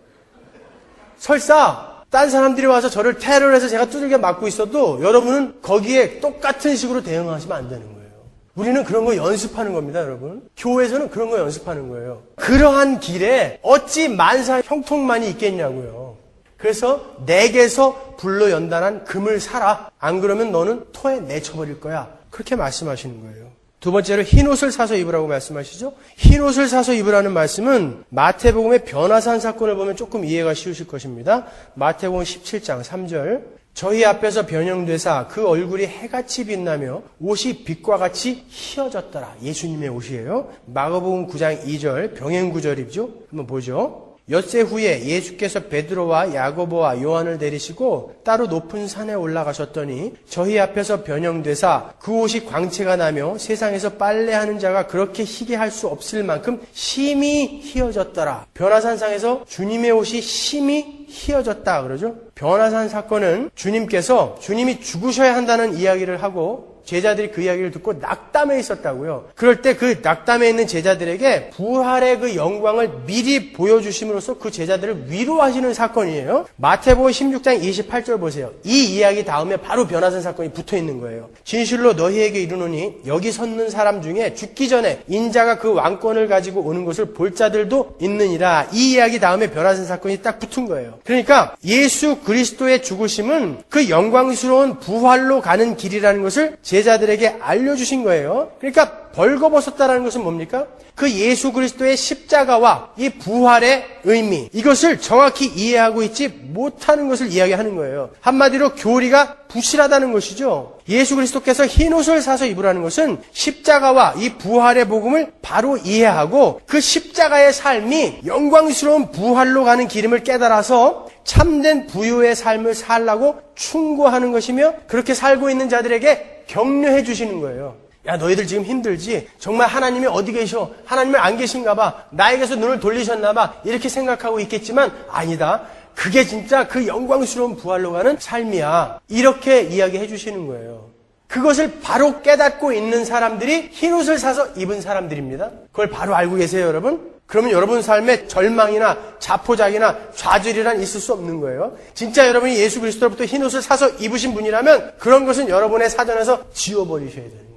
설사 딴 사람들이 와서 저를 테러해서 제가 두들겨 맞고 있어도 여러분은 거기에 똑같은 식으로 대응하시면 안 되는 거예요. 우리는 그런 거 연습하는 겁니다, 여러분. 교회에서는 그런 거 연습하는 거예요. 그러한 길에 어찌 만사 형통만이 있겠냐고요. 그래서 내게서 불로 연단한 금을 사라. 안 그러면 너는 토에 내쳐버릴 거야. 그렇게 말씀하시는 거예요. 두 번째로 흰옷을 사서 입으라고 말씀하시죠. 흰옷을 사서 입으라는 말씀은 마태복음의 변화산 사건을 보면 조금 이해가 쉬우실 것입니다. 마태복음 17장 3절 저희 앞에서 변형되사 그 얼굴이 해같이 빛나며 옷이 빛과 같이 희어졌더라. 예수님의 옷이에요. 마가복음 9장 2절 병행 구절이죠. 한번 보죠. 엿새 후에 예수께서 베드로와 야고보와 요한을 데리시고 따로 높은 산에 올라가셨더니 저희 앞에서 변형되사 그 옷이 광채가 나며 세상에서 빨래하는 자가 그렇게 희게 할 수 없을 만큼 심히 희어졌더라. 변화산상에서 주님의 옷이 심히 희어졌다 그러죠. 변화산 사건은 주님이 죽으셔야 한다는 이야기를 하고 제자들이 그 이야기를 듣고 낙담해 있었다고요. 그럴 때 그 낙담해 있는 제자들에게 부활의 그 영광을 미리 보여주심으로써 그 제자들을 위로하시는 사건이에요. 마태복음 16장 28절 보세요. 이 이야기 다음에 바로 변화산 사건이 붙어 있는 거예요. 진실로 너희에게 이르노니 여기 섰는 사람 중에 죽기 전에 인자가 그 왕권을 가지고 오는 것을 볼 자들도 있느니라. 이 이야기 다음에 변화산 사건이 딱 붙은 거예요. 그러니까 예수 그리스도의 죽으심은 그 영광스러운 부활로 가는 길이라는 것을 제자들에게 알려주신 거예요. 그러니까 벌거벗었다라는 것은 뭡니까? 그 예수 그리스도의 십자가와 이 부활의 의미, 이것을 정확히 이해하고 있지 못하는 것을 이야기하는 거예요. 한마디로 교리가 부실하다는 것이죠. 예수 그리스도께서 흰옷을 사서 입으라는 것은 십자가와 이 부활의 복음을 바로 이해하고 그 십자가의 삶이 영광스러운 부활로 가는 길임을 깨달아서 참된 부유의 삶을 살라고 충고하는 것이며 그렇게 살고 있는 자들에게 격려해 주시는 거예요. 야, 너희들 지금 힘들지? 정말 하나님이 어디 계셔? 하나님이 안 계신가 봐. 나에게서 눈을 돌리셨나 봐. 이렇게 생각하고 있겠지만 아니다. 그게 진짜 그 영광스러운 부활로 가는 삶이야. 이렇게 이야기해 주시는 거예요. 그것을 바로 깨닫고 있는 사람들이 흰옷을 사서 입은 사람들입니다. 그걸 바로 알고 계세요, 여러분? 그러면 여러분 삶에 절망이나 자포자기나 좌절이란 있을 수 없는 거예요. 진짜 여러분이 예수 그리스도로부터 흰옷을 사서 입으신 분이라면 그런 것은 여러분의 사전에서 지워버리셔야 되는 거예요.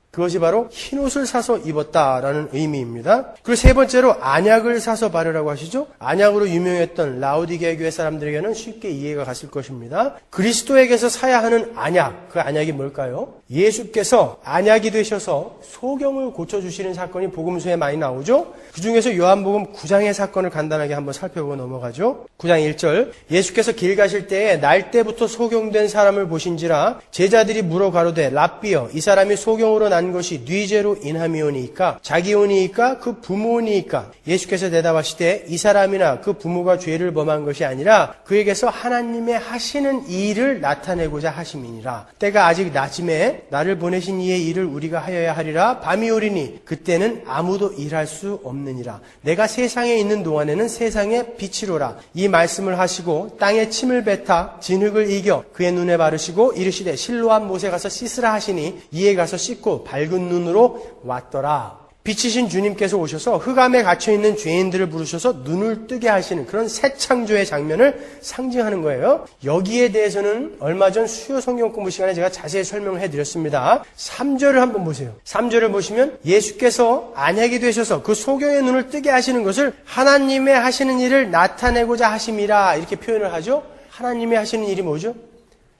그것이 바로 흰옷을 사서 입었다라는 의미입니다. 그리고 세 번째로 안약을 사서 바르라고 하시죠. 안약으로 유명했던 라오디게아 교회 사람들에게는 쉽게 이해가 갔을 것입니다. 그리스도에게서 사야 하는 안약, 그 안약이 뭘까요? 예수께서 안약이 되셔서 소경을 고쳐주시는 사건이 복음서에 많이 나오죠. 그중에서 요한복음 9장의 사건을 간단하게 한번 살펴보고 넘어가죠. 9장 1절 예수께서 길 가실 때에 날 때부터 소경된 사람을 보신지라 제자들이 물어 가로되 랍비여 이 사람이 소경으로 난 난 것이 네 죄로 인함이오니이까 자기오니이까 그 부모니이까. 예수께서 대답하시되 이 사람이나 그 부모가 죄를 범한 것이 아니라 그에게서 하나님의 하시는 일을 나타내고자 하심이니라. 때가 아직 낮음에 나를 보내신 이의 일을 우리가 하여야 하리라. 밤이 오리니 그때는 아무도 일할 수 없느니라. 내가 세상에 있는 동안에는 세상의 빛이로라. 이 말씀을 하시고 땅에 침을 뱉아 진흙을 이겨 그의 눈에 바르시고 이르시되 실로암 못에 가서 씻으라 하시니 이에 가서 씻고 밝은 눈으로 왔더라. 빛이신 주님께서 오셔서 흑암에 갇혀있는 죄인들을 부르셔서 눈을 뜨게 하시는 그런 새 창조의 장면을 상징하는 거예요. 여기에 대해서는 얼마 전 수요 성경 공부 시간에 제가 자세히 설명을 해드렸습니다. 3절을 한번 보세요. 3절을 보시면 예수께서 안약이 되셔서 그 소경의 눈을 뜨게 하시는 것을 하나님의 하시는 일을 나타내고자 하심이라 이렇게 표현을 하죠. 하나님의 하시는 일이 뭐죠?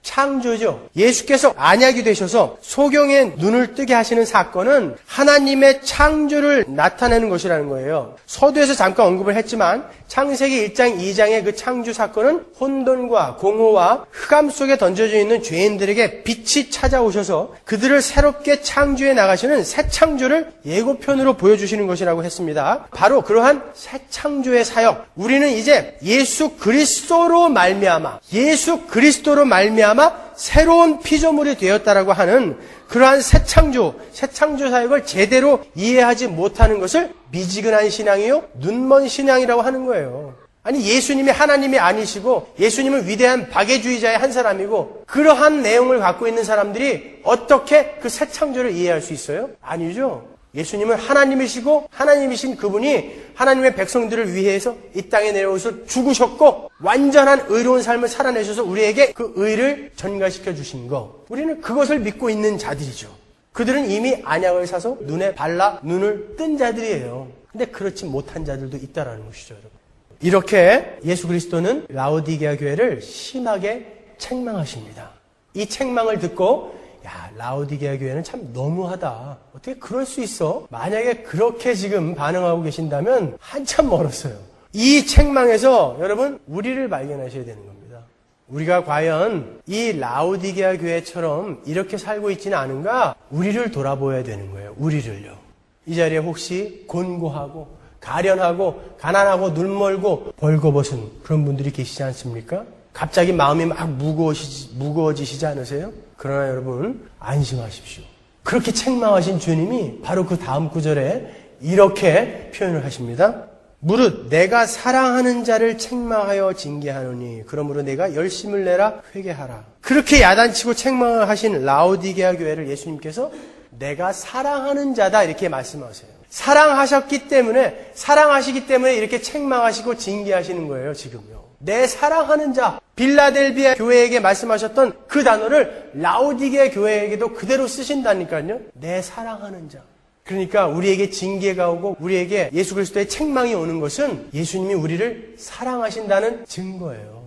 창조죠. 예수께서 안약이 되셔서 소경의 눈을 뜨게 하시는 사건은 하나님의 창조를 나타내는 것이라는 거예요. 서두에서 잠깐 언급을 했지만 창세기 1장, 2장의 그 창조 사건은 혼돈과 공허와 흑암 속에 던져져 있는 죄인들에게 빛이 찾아오셔서 그들을 새롭게 창조해 나가시는 새 창조를 예고편으로 보여주시는 것이라고 했습니다. 바로 그러한 새 창조의 사역, 우리는 이제 예수 그리스도로 말미암아 새로운 피조물이 되었다라고 하는 그러한 새 창조 사역을 제대로 이해하지 못하는 것을 미지근한 신앙이요, 눈먼 신앙이라고 하는 거예요. 아니, 예수님이 하나님이 아니시고 예수님은 위대한 박애주의자의 한 사람이고 그러한 내용을 갖고 있는 사람들이 어떻게 그 새 창조를 이해할 수 있어요? 아니죠. 예수님은 하나님이시고 하나님이신 그분이 하나님의 백성들을 위해서 이 땅에 내려오셔서 죽으셨고 완전한 의로운 삶을 살아내셔서 우리에게 그 의를 전가시켜 주신 거. 우리는 그것을 믿고 있는 자들이죠. 그들은 이미 안약을 사서 눈에 발라 눈을 뜬 자들이에요. 근데 그렇지 못한 자들도 있다라는 것이죠, 여러분. 이렇게 예수 그리스도는 라오디게아 교회를 심하게 책망하십니다. 이 책망을 듣고 야, 라오디게아 교회는 참 너무하다. 어떻게 그럴 수 있어? 만약에 그렇게 지금 반응하고 계신다면 한참 멀었어요. 이 책망에서 여러분 우리를 발견하셔야 되는 겁니다. 우리가 과연 이 라오디게아 교회처럼 이렇게 살고 있지는 않은가? 우리를 돌아보아야 되는 거예요. 우리를요. 이 자리에 혹시 곤고하고 가련하고 가난하고 눈멀고 벌거벗은 그런 분들이 계시지 않습니까? 갑자기 마음이 막 무거워지시지 않으세요? 그러나 여러분 안심하십시오. 그렇게 책망하신 주님이 바로 그 다음 구절에 이렇게 표현을 하십니다. 무릇 내가 사랑하는 자를 책망하여 징계하노니 그러므로 내가 열심을 내라 회개하라. 그렇게 야단치고 책망을 하신 라오디게아 교회를 예수님께서 내가 사랑하는 자다 이렇게 말씀하세요. 사랑하시기 때문에 이렇게 책망하시고 징계하시는 거예요, 지금요. 내 사랑하는 자, 빌라델비아 교회에게 말씀하셨던 그 단어를 라오디게아 교회에게도 그대로 쓰신다니까요. 내 사랑하는 자. 그러니까 우리에게 징계가 오고 우리에게 예수 그리스도의 책망이 오는 것은 예수님이 우리를 사랑하신다는 증거예요.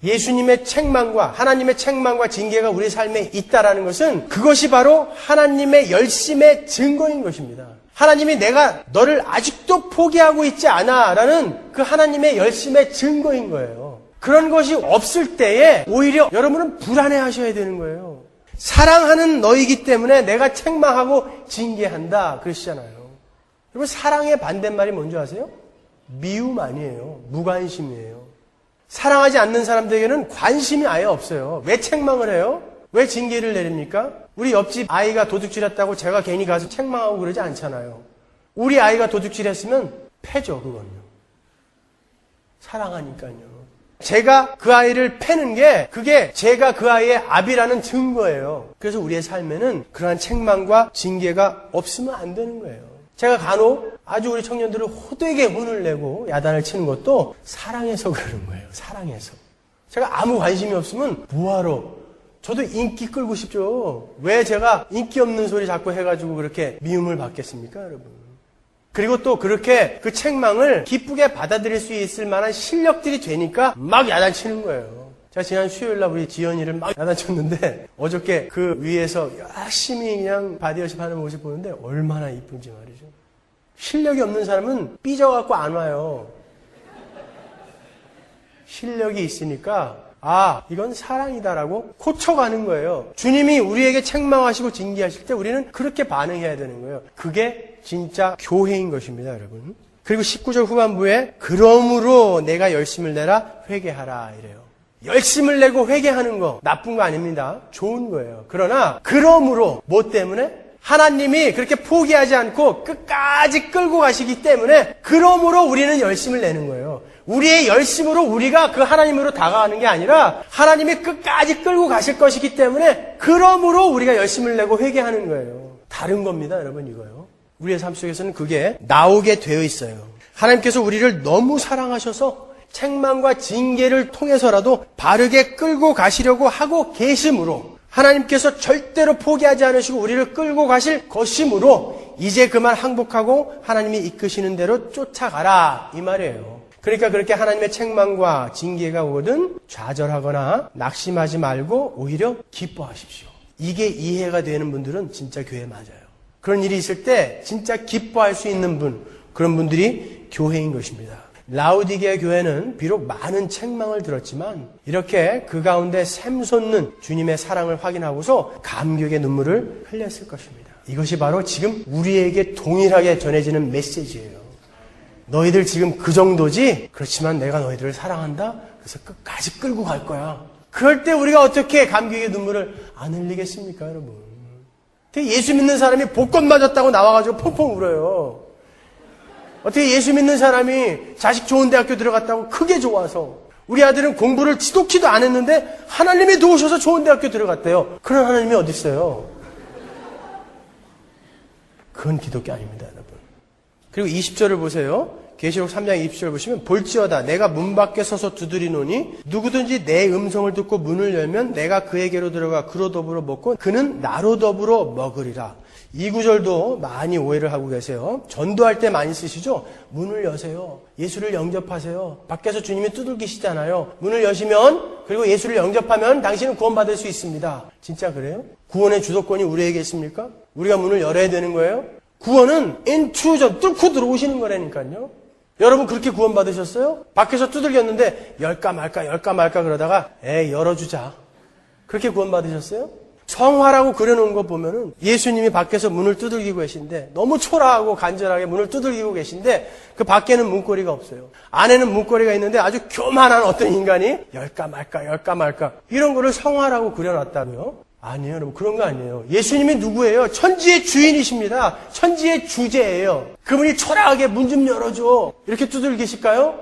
예수님의 책망과 하나님의 책망과 징계가 우리 삶에 있다라는 것은 그것이 바로 하나님의 열심의 증거인 것입니다. 하나님이 내가 너를 아직도 포기하고 있지 않아 라는 그 하나님의 열심의 증거인 거예요. 그런 것이 없을 때에 오히려 여러분은 불안해하셔야 되는 거예요. 사랑하는 너이기 때문에 내가 책망하고 징계한다 그러시잖아요. 여러분 사랑의 반대말이 뭔지 아세요? 미움 아니에요. 무관심이에요. 사랑하지 않는 사람들에게는 관심이 아예 없어요. 왜 책망을 해요? 왜 징계를 내립니까? 우리 옆집 아이가 도둑질했다고 제가 괜히 가서 책망하고 그러지 않잖아요. 우리 아이가 도둑질했으면 패죠, 그건요. 사랑하니까요. 제가 그 아이를 패는 게 그게 제가 그 아이의 압이라는 증거예요. 그래서 우리의 삶에는 그러한 책망과 징계가 없으면 안 되는 거예요. 제가 간혹 아주 우리 청년들을 호되게 혼을 내고 야단을 치는 것도 사랑해서 그러는 거예요. 사랑해서. 제가 아무 관심이 없으면 뭐하러. 저도 인기 끌고 싶죠. 왜 제가 인기 없는 소리 자꾸 해가지고 그렇게 미움을 받겠습니까, 여러분? 그리고 또 그렇게 그 책망을 기쁘게 받아들일 수 있을 만한 실력들이 되니까 막 야단치는 거예요. 제가 지난 수요일날 우리 지연이를 막 야단쳤는데 어저께 그 위에서 열심히 그냥 바디워십 하는 모습 보는데 얼마나 이쁜지 말이죠. 실력이 없는 사람은 삐져갖고 안 와요. 실력이 있으니까 아, 이건 사랑이다라고 고쳐가는 거예요. 주님이 우리에게 책망하시고 징계하실 때 우리는 그렇게 반응해야 되는 거예요. 그게 진짜 교회인 것입니다, 여러분. 그리고 19절 후반부에 그러므로 내가 열심을 내라 회개하라 이래요. 열심을 내고 회개하는 거 나쁜 거 아닙니다. 좋은 거예요. 그러나 그러므로 뭐 때문에? 하나님이 그렇게 포기하지 않고 끝까지 끌고 가시기 때문에 그러므로 우리는 열심을 내는 거예요. 우리의 열심으로 우리가 그 하나님으로 다가가는 게 아니라 하나님이 끝까지 끌고 가실 것이기 때문에 그러므로 우리가 열심을 내고 회개하는 거예요. 다른 겁니다, 여러분, 이거요. 우리의 삶 속에서는 그게 나오게 되어 있어요. 하나님께서 우리를 너무 사랑하셔서 책망과 징계를 통해서라도 바르게 끌고 가시려고 하고 계심으로 하나님께서 절대로 포기하지 않으시고 우리를 끌고 가실 것이므로 이제 그만 항복하고 하나님이 이끄시는 대로 쫓아가라 이 말이에요. 그러니까 그렇게 하나님의 책망과 징계가 오거든 좌절하거나 낙심하지 말고 오히려 기뻐하십시오. 이게 이해가 되는 분들은 진짜 교회 맞아요. 그런 일이 있을 때 진짜 기뻐할 수 있는 분, 그런 분들이 교회인 것입니다. 라우디게아 교회는 비록 많은 책망을 들었지만 이렇게 그 가운데 샘솟는 주님의 사랑을 확인하고서 감격의 눈물을 흘렸을 것입니다. 이것이 바로 지금 우리에게 동일하게 전해지는 메시지예요. 너희들 지금 그 정도지? 그렇지만 내가 너희들을 사랑한다? 그래서 끝까지 끌고 갈 거야. 그럴 때 우리가 어떻게 감격의 눈물을 안 흘리겠습니까, 여러분? 예수 믿는 사람이 복권 맞았다고 나와가지고 펑펑 울어요. 어떻게 예수 믿는 사람이 자식 좋은 대학교 들어갔다고 크게 좋아서 우리 아들은 공부를 지독히도 안 했는데 하나님이 도우셔서 좋은 대학교 들어갔대요. 그런 하나님이 어디 있어요? 그건 기독교 아닙니다, 여러분. 그리고 20절을 보세요. 계시록 3장 20절 보시면 볼지어다 내가 문 밖에 서서 두드리노니 누구든지 내 음성을 듣고 문을 열면 내가 그에게로 들어가 그로 더불어 먹고 그는 나로 더불어 먹으리라. 이 구절도 많이 오해를 하고 계세요. 전도할 때 많이 쓰시죠? 문을 여세요. 예수를 영접하세요. 밖에서 주님이 두들기시잖아요. 문을 여시면 그리고 예수를 영접하면 당신은 구원받을 수 있습니다. 진짜 그래요? 구원의 주도권이 우리에게 있습니까? 우리가 문을 열어야 되는 거예요? 구원은 인투전 뚫고 들어오시는 거라니까요. 여러분 그렇게 구원받으셨어요? 밖에서 두들겼는데 열까 말까 그러다가 열어주자. 그렇게 구원받으셨어요? 성화라고 그려놓은 거 보면은 예수님이 밖에서 문을 두들기고 계신데 너무 초라하고 간절하게 문을 두들기고 계신데 그 밖에는 문고리가 없어요. 안에는 문고리가 있는데 아주 교만한 어떤 인간이 열까 말까 이런 거를 성화라고 그려놨다고요? 아니에요, 여러분. 그런 거 아니에요. 예수님이 누구예요? 천지의 주인이십니다. 천지의 주제예요. 그분이 초라하게 문 좀 열어줘. 이렇게 두들기실까요?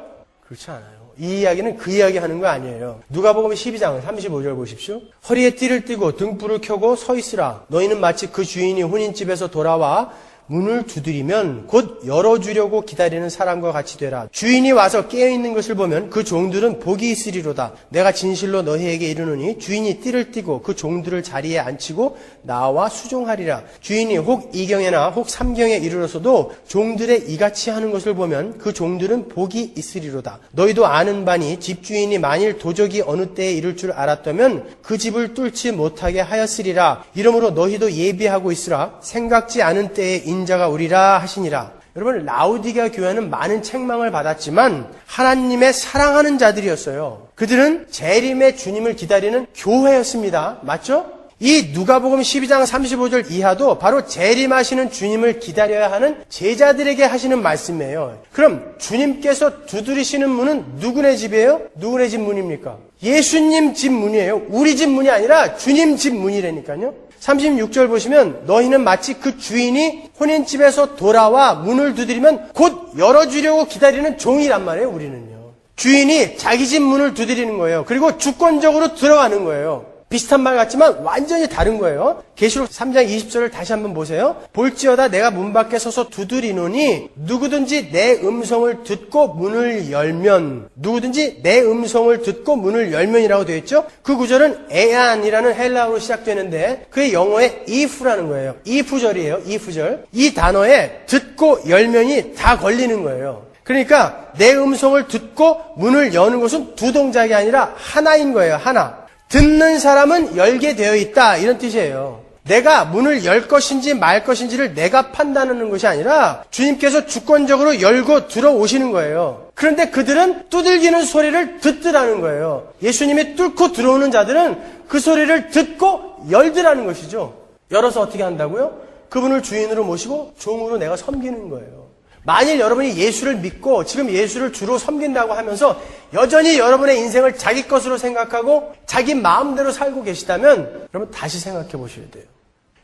그렇지 않아요. 이 이야기는 그 이야기 하는 거 아니에요. 누가복음 12장 35절 보십시오. 허리에 띠를 띠고 등불을 켜고 서 있으라. 너희는 마치 그 주인이 혼인집에서 돌아와 문을 두드리면 곧 열어주려고 기다리는 사람과 같이 되라. 주인이 와서 깨어있는 것을 보면 그 종들은 복이 있으리로다. 내가 진실로 너희에게 이르노니 주인이 띠를 띠고 그 종들을 자리에 앉히고 나와 수종하리라. 주인이 혹 2경에나 혹 3경에 이르러서도 종들의 이같이 하는 것을 보면 그 종들은 복이 있으리로다. 너희도 아는 바니 집주인이 만일 도적이 어느 때에 이를 줄 알았다면 그 집을 뚫지 못하게 하였으리라. 이러므로 너희도 예비하고 있으라. 생각지 않은 때에 인자가 오리라 하시니라. 여러분 라우디게아 교회는 많은 책망을 받았지만 하나님의 사랑하는 자들이었어요. 그들은 재림의 주님을 기다리는 교회였습니다. 맞죠? 이 누가복음 12장 35절 이하도 바로 재림하시는 주님을 기다려야 하는 제자들에게 하시는 말씀이에요. 그럼 주님께서 두드리시는 문은 누구네 집이에요? 누구네 집 문입니까? 예수님 집 문이에요. 우리 집 문이 아니라 주님 집 문이라니까요. 36절 보시면 너희는 마치 그 주인이 혼인집에서 돌아와 문을 두드리면 곧 열어주려고 기다리는 종이란 말이에요. 우리는요. 주인이 자기 집 문을 두드리는 거예요. 그리고 주권적으로 들어가는 거예요. 비슷한 말 같지만 완전히 다른 거예요. 계시록 3장 20절을 다시 한번 보세요. 볼지어다 내가 문 밖에 서서 두드리노니 누구든지 내 음성을 듣고 문을 열면 누구든지 내 음성을 듣고 문을 열면이라고 되어 있죠. 그 구절은 에안이라는 헬라어로 시작되는데 그의 영어에 if라는 거예요. if절이에요. if절. 이 단어에 듣고 열면이 다 걸리는 거예요. 그러니까 내 음성을 듣고 문을 여는 것은 두 동작이 아니라 하나인 거예요. 하나. 듣는 사람은 열게 되어 있다 이런 뜻이에요. 내가 문을 열 것인지 말 것인지를 내가 판단하는 것이 아니라 주님께서 주권적으로 열고 들어오시는 거예요. 그런데 그들은 두들기는 소리를 듣더라는 거예요. 예수님이 뚫고 들어오는 자들은 그 소리를 듣고 열더라는 것이죠. 열어서 어떻게 한다고요? 그분을 주인으로 모시고 종으로 내가 섬기는 거예요. 만일 여러분이 예수를 믿고 지금 예수를 주로 섬긴다고 하면서 여전히 여러분의 인생을 자기 것으로 생각하고 자기 마음대로 살고 계시다면 여러분 다시 생각해 보셔야 돼요.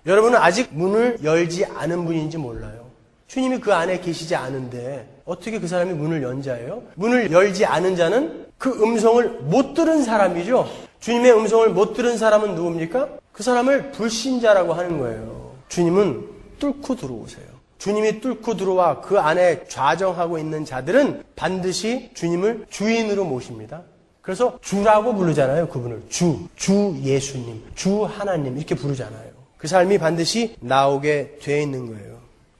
여러분은 아직 문을 열지 않은 분인지 몰라요. 주님이 그 안에 계시지 않은데 어떻게 그 사람이 문을 연 자예요? 문을 열지 않은 자는 그 음성을 못 들은 사람이죠. 주님의 음성을 못 들은 사람은 누굽니까? 그 사람을 불신자라고 하는 거예요. 주님은 뚫고 들어오세요. 주님이 뚫고 들어와 그 안에 좌정하고 있는 자들은 반드시 주님을 주인으로 모십니다. 그래서 주라고 부르잖아요. 그분을 주 예수님, 주 하나님 이렇게 부르잖아요. 그 삶이 반드시 나오게 돼 있는 거예요.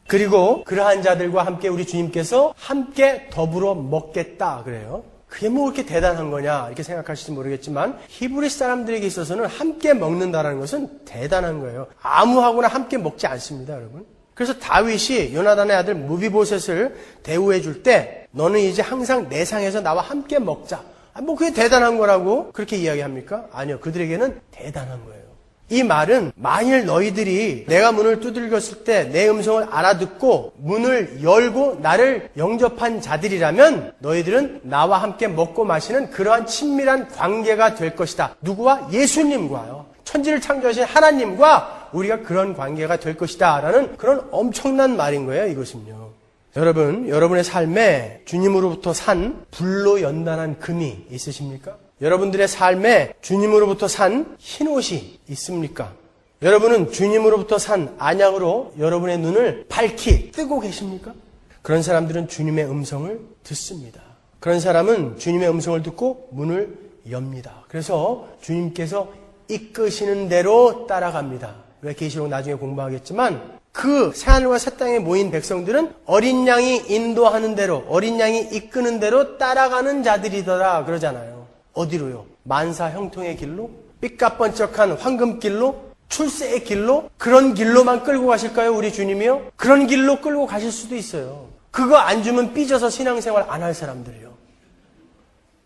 그리고 그러한 자들과 함께 우리 주님께서 함께 더불어 먹겠다 그래요. 그게 뭐 그렇게 대단한 거냐 이렇게 생각하실지 모르겠지만 히브리 사람들에게 있어서는 함께 먹는다는 것은 대단한 거예요. 아무하고나 함께 먹지 않습니다, 여러분. 그래서 다윗이 요나단의 아들 무비보셋을 대우해 줄 때 너는 이제 항상 내 상에서 나와 함께 먹자. 뭐 그게 대단한 거라고 그렇게 이야기합니까? 아니요. 그들에게는 대단한 거예요. 이 말은 만일 너희들이 내가 문을 두들겼을 때 내 음성을 알아듣고 문을 열고 나를 영접한 자들이라면 너희들은 나와 함께 먹고 마시는 그러한 친밀한 관계가 될 것이다. 누구와? 예수님과요. 천지를 창조하신 하나님과 우리가 그런 관계가 될 것이다 라는 그런 엄청난 말인 거예요. 이것은요. 여러분, 여러분의 삶에 주님으로부터 산 불로 연단한 금이 있으십니까? 여러분들의 삶에 주님으로부터 산 흰옷이 있습니까? 여러분은 주님으로부터 산 안약으로 여러분의 눈을 밝히 뜨고 계십니까? 그런 사람들은 주님의 음성을 듣습니다. 그런 사람은 주님의 음성을 듣고 문을 엽니다. 그래서 주님께서 이끄시는 대로 따라갑니다. 왜 계시록 나중에 공부하겠지만 그 새하늘과 새 땅에 모인 백성들은 어린 양이 인도하는 대로 어린 양이 이끄는 대로 따라가는 자들이더라 그러잖아요. 어디로요? 만사 형통의 길로? 삐까번쩍한 황금길로? 출세의 길로? 그런 길로만 끌고 가실까요? 우리 주님이요? 그런 길로 끌고 가실 수도 있어요. 그거 안 주면 삐져서 신앙생활 안 할 사람들이요.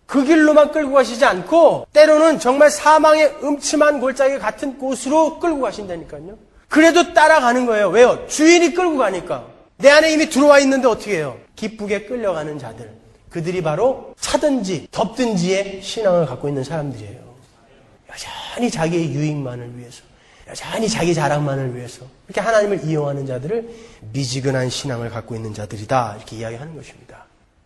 그 길로만 끌고 가시지 않고 때로는 정말 사망의 음침한 골짜기 같은 곳으로 끌고 가신다니까요. 그래도 따라가는 거예요. 왜요? 주인이 끌고 가니까. 내 안에 이미 들어와 있는데 어떻게 해요? 기쁘게 끌려가는 자들. 그들이 바로 차든지 덥든지의 신앙을 갖고 있는 사람들이에요. 여전히 자기의 유익만을 위해서, 여전히 자기 자랑만을 위해서 이렇게 하나님을 이용하는 자들을 미지근한 신앙을 갖고 있는 자들이다 이렇게 이야기하는 것입니다.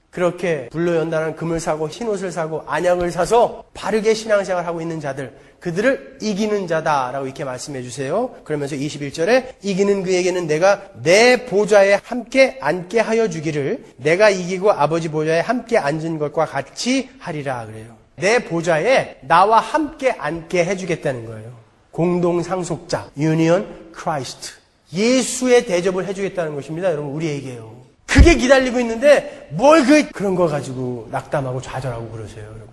그렇게 불로 연단한 금을 사고 흰옷을 사고 안약을 사서 바르게 신앙생활을 하고 있는 자들, 그들을 이기는 자다라고 이렇게 말씀해 주세요. 그러면서 21절에 이기는 그에게는 내가 내 보좌에 함께 앉게 하여 주기를 내가 이기고 아버지 보좌에 함께 앉은 것과 같이 하리라 그래요. 내 보좌에 나와 함께 앉게 해주겠다는 거예요. 공동상속자, 유니언 크라이스트. 예수의 대접을 해주겠다는 것입니다. 여러분, 우리에게요. 그게 기다리고 있는데 뭘 그런 거 가지고 낙담하고 좌절하고 그러세요, 여러분.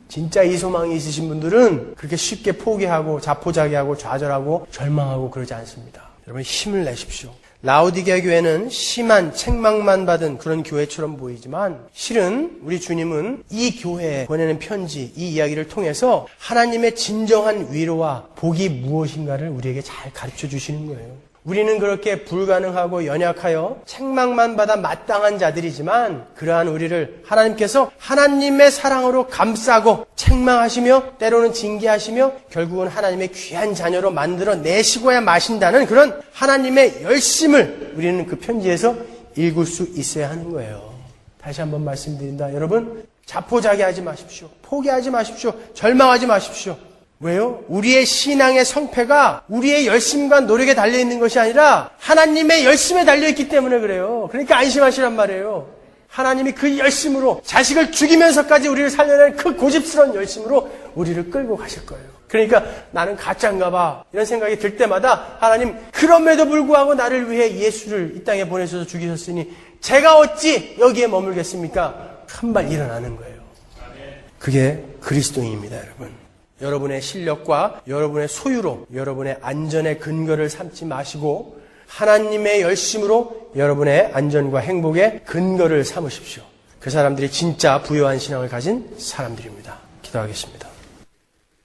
진짜 이 소망이 있으신 분들은 그렇게 쉽게 포기하고 자포자기하고 좌절하고 절망하고 그러지 않습니다. 여러분 힘을 내십시오. 라오디게아 교회는 심한 책망만 받은 그런 교회처럼 보이지만 실은 우리 주님은 이 교회에 보내는 편지, 이 이야기를 통해서 하나님의 진정한 위로와 복이 무엇인가를 우리에게 잘 가르쳐 주시는 거예요. 우리는 그렇게 불가능하고 연약하여 책망만 받아 마땅한 자들이지만 그러한 우리를 하나님께서 하나님의 사랑으로 감싸고 책망하시며 때로는 징계하시며 결국은 하나님의 귀한 자녀로 만들어 내시고야 마신다는 그런 하나님의 열심을 우리는 그 편지에서 읽을 수 있어야 하는 거예요. 다시 한번 말씀드린다. 여러분 자포자기하지 마십시오. 포기하지 마십시오. 절망하지 마십시오. 왜요? 우리의 신앙의 성패가 우리의 열심과 노력에 달려있는 것이 아니라 하나님의 열심에 달려있기 때문에 그래요. 그러니까 안심하시란 말이에요. 하나님이 그 열심으로 자식을 죽이면서까지 우리를 살려낸 그 고집스러운 열심으로 우리를 끌고 가실 거예요. 그러니까 나는 가짜인가 봐 이런 생각이 들 때마다 하나님 그럼에도 불구하고 나를 위해 예수를 이 땅에 보내셔서 죽이셨으니 제가 어찌 여기에 머물겠습니까? 한 발 일어나는 거예요. 그게 그리스도인입니다, 여러분. 여러분의 실력과 여러분의 소유로 여러분의 안전의 근거를 삼지 마시고 하나님의 열심으로 여러분의 안전과 행복의 근거를 삼으십시오. 그 사람들이 진짜 부유한 신앙을 가진 사람들입니다. 기도하겠습니다.